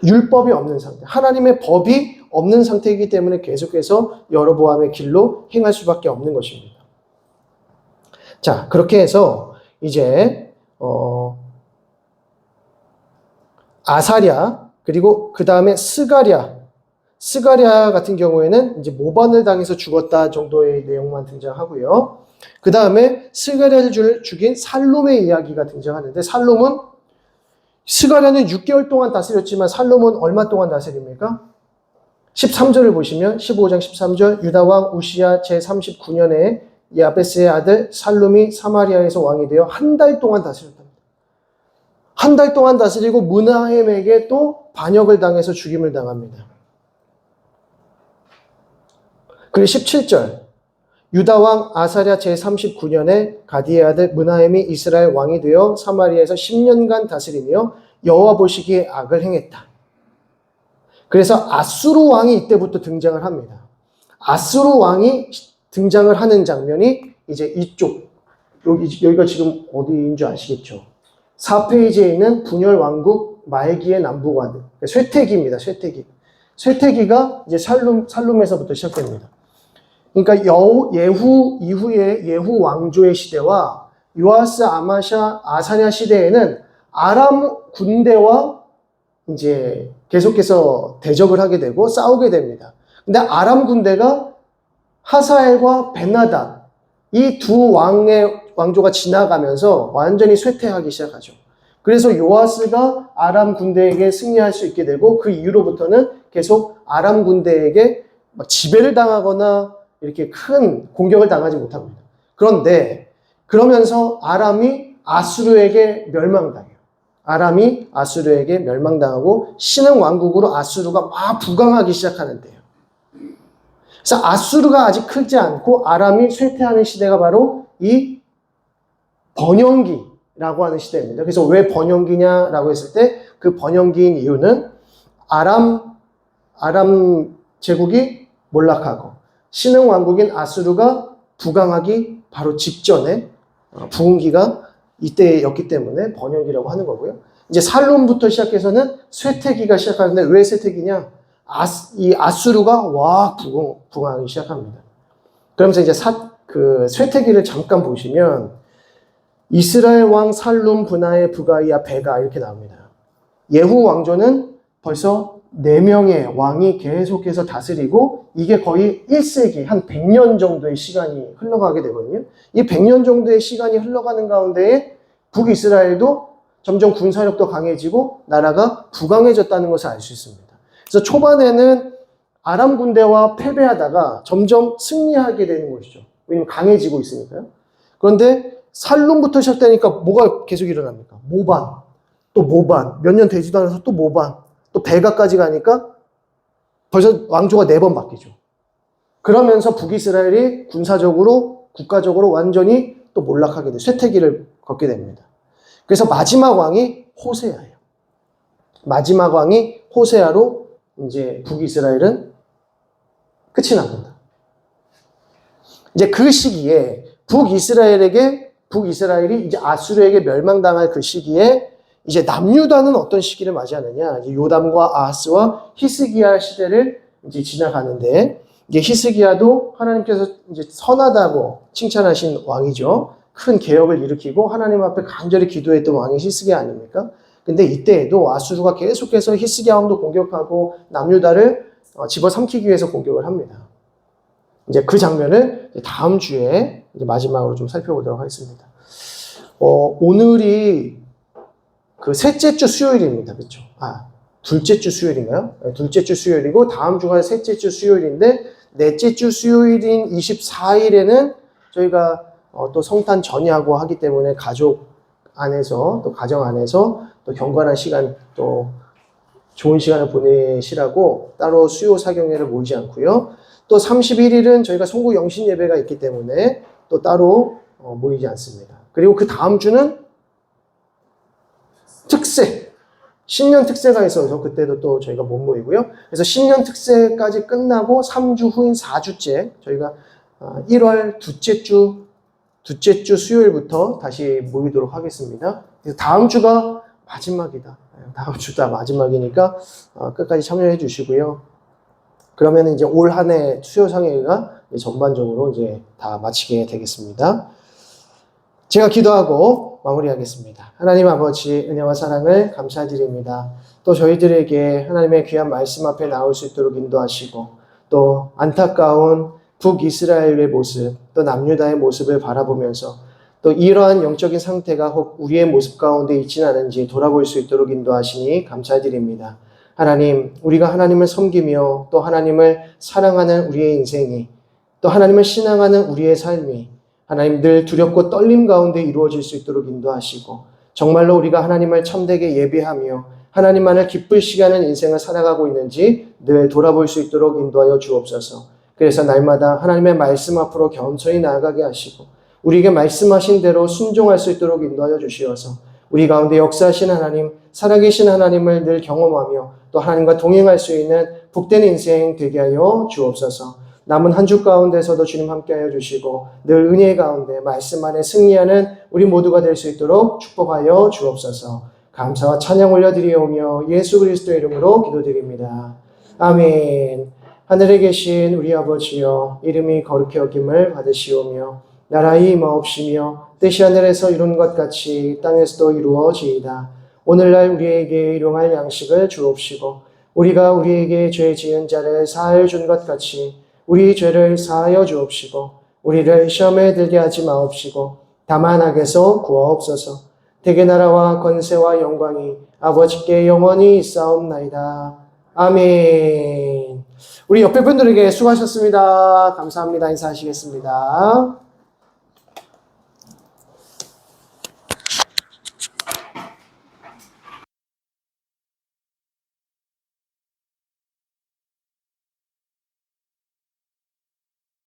율법이 없는 상태, 하나님의 법이 없는 상태이기 때문에 계속해서 여로보암의 길로 행할 수밖에 없는 것입니다. 자, 그렇게 해서 이제 아사랴 그리고 그 다음에 스가랴 같은 경우에는 이제 모반을 당해서 죽었다 정도의 내용만 등장하고요. 그 다음에 스가랴를 죽인 살룸의 이야기가 등장하는데 스가랴는 6개월 동안 다스렸지만 살룸은 얼마 동안 다스립니까? 13절을 보시면 15장 13절 유다왕 우시야 제39년에 야베스의 아들 살룸이 사마리아에서 왕이 되어 한 달 동안 다스렸답니다. 한 달 동안 다스리고 므나헴에게 또 반역을 당해서 죽임을 당합니다. 그리고 17절 유다왕 아사랴 제39년에 가디의 아들 므나헴이 이스라엘 왕이 되어 사마리아에서 10년간 다스리며 여호와 보시기에 악을 행했다. 그래서 아수르 왕이 이때부터 등장을 합니다. 아수르 왕이 등장을 하는 장면이 이제 이쪽 여기가 지금 어디인 줄 아시겠죠? 4페이지에 있는 분열 왕국 말기의 남부관 쇠퇴기입니다. 쇠퇴기가 이제 살룸에서부터 시작됩니다. 그러니까 예후 이후에 예후 왕조의 시대와 요아스 아마샤 아사랴 시대에는 아람 군대와 이제 계속해서 대적을 하게 되고 싸우게 됩니다. 근데 아람 군대가 하사엘과 벤하닷 이 두 왕조가 지나가면서 완전히 쇠퇴하기 시작하죠. 그래서 요아스가 아람 군대에게 승리할 수 있게 되고 그 이후로부터는 계속 아람 군대에게 지배를 당하거나 이렇게 큰 공격을 당하지 못합니다. 그런데 그러면서 아람이 아수르에게 멸망당해요. 아람이 아수르에게 멸망당하고 신흥 왕국으로 아수르가 막 부강하기 시작하는데요. 그래서 아수르가 아직 크지 않고 아람이 쇠퇴하는 시대가 바로 이 번영기라고 하는 시대입니다. 그래서 왜 번영기냐라고 했을 때 그 번영기인 이유는 아람 제국이 몰락하고 신흥 왕국인 아수르가 부강하기 바로 직전에 부흥기가 이때였기 때문에 번영기라고 하는 거고요. 이제 살룸부터 시작해서는 쇠퇴기가 시작하는데 왜 쇠퇴기냐? 이 아수르가 와 부강하기 시작합니다. 그러면서 이제 그 쇠퇴기를 잠깐 보시면 이스라엘 왕 살룸 브나의 부가이아 베가 이렇게 나옵니다. 예후 왕조는 벌써 4명의 왕이 계속해서 다스리고 이게 거의 1세기 한 100년 정도의 시간이 흘러가게 되거든요. 이 100년 정도의 시간이 흘러가는 가운데에 북이스라엘도 점점 군사력도 강해지고 나라가 부강해졌다는 것을 알 수 있습니다. 그래서 초반에는 아람 군대와 패배하다가 점점 승리하게 되는 것이죠. 왜냐하면 강해지고 있으니까요. 그런데 살룸부터 시작되니까 뭐가 계속 일어납니까? 모반, 또 모반, 몇 년 되지도 않아서 또 모반, 또 베가까지 가니까 벌써 왕조가 4번 바뀌죠. 그러면서 북이스라엘이 군사적으로, 국가적으로 완전히 또 몰락하게 돼요. 쇠퇴기를 걷게 됩니다. 그래서 마지막 왕이 호세아예요. 마지막 왕이 호세아로 이제 북이스라엘은 끝이 납니다. 이제 그 시기에 북이스라엘이 이제 아수르에게 멸망당할 그 시기에 이제 남유다는 어떤 시기를 맞이하느냐? 이제 요담과 아하스와 히스기야 시대를 이제 지나가는데 이제 히스기야도 하나님께서 이제 선하다고 칭찬하신 왕이죠. 큰 개혁을 일으키고 하나님 앞에 간절히 기도했던 왕이 히스기야 아닙니까? 근데 이때에도 아수르가 계속해서 히스기야 왕도 공격하고 남유다를 집어삼키기 위해서 공격을 합니다. 이제 그 장면을 다음 주에 이제 마지막으로 좀 살펴보도록 하겠습니다. 오늘이 그 셋째 주 수요일입니다. 그렇죠? 둘째 주 수요일인가요? 네, 둘째 주 수요일이고 다음 주가 셋째 주 수요일인데 넷째 주 수요일인 24일에는 저희가 또 성탄 전야고 하기 때문에 가족 안에서 또 가정 안에서 또 경건한 시간 또 좋은 시간을 보내시라고 따로 수요 사경회를 모이지 않고요. 또 31일은 저희가 송구 영신 예배가 있기 때문에 또 따로 모이지 않습니다. 그리고 그 다음 주는 특세, 신년 특세가 있어서 그때도 또 저희가 못 모이고요. 그래서 신년 특세까지 끝나고 3주 후인 4주째 저희가 1월 둘째 주 수요일부터 다시 모이도록 하겠습니다. 그래서 다음 주가 마지막이다. 다음 주가 마지막이니까 끝까지 참여해 주시고요. 그러면 이제 올 한 해 수요 상회가 전반적으로 이제 다 마치게 되겠습니다. 제가 기도하고 마무리하겠습니다. 하나님 아버지 은혜와 사랑을 감사드립니다. 또 저희들에게 하나님의 귀한 말씀 앞에 나올 수 있도록 인도하시고 또 안타까운 북이스라엘의 모습 또 남유다의 모습을 바라보면서 또 이러한 영적인 상태가 혹 우리의 모습 가운데 있지는 않은지 돌아볼 수 있도록 인도하시니 감사드립니다. 하나님, 우리가 하나님을 섬기며 또 하나님을 사랑하는 우리의 인생이 또 하나님을 신앙하는 우리의 삶이 하나님 늘 두렵고 떨림 가운데 이루어질 수 있도록 인도하시고 정말로 우리가 하나님을 참되게 예배하며 하나님만을 기쁘시게 하는 인생을 살아가고 있는지 늘 돌아볼 수 있도록 인도하여 주옵소서. 그래서 날마다 하나님의 말씀 앞으로 겸손히 나아가게 하시고 우리에게 말씀하신 대로 순종할 수 있도록 인도하여 주시어서 우리 가운데 역사하신 하나님, 살아계신 하나님을 늘 경험하며 또 하나님과 동행할 수 있는 복된 인생 되게 하여 주옵소서. 남은 한 주 가운데서도 주님 함께하여 주시고 늘 은혜 가운데 말씀 안에 승리하는 우리 모두가 될 수 있도록 축복하여 주옵소서. 감사와 찬양 올려드리오며 예수 그리스도의 이름으로 기도드립니다. 아멘. 하늘에 계신 우리 아버지여 이름이 거룩히 여김을 받으시오며 나라의 임하옵시며 뜻이 하늘에서 이룬 것 같이 땅에서도 이루어지이다. 오늘날 우리에게 일용할 양식을 주옵시고 우리가 우리에게 죄 지은 자를 사하여 준 것 같이 우리 죄를 사하여 주옵시고 우리를 시험에 들게 하지 마옵시고 다만 악에서 구하옵소서. 대개 나라와 권세와 영광이 아버지께 영원히 있사옵나이다. 아멘. 우리 옆에 분들에게 수고하셨습니다. 감사합니다. 인사하시겠습니다.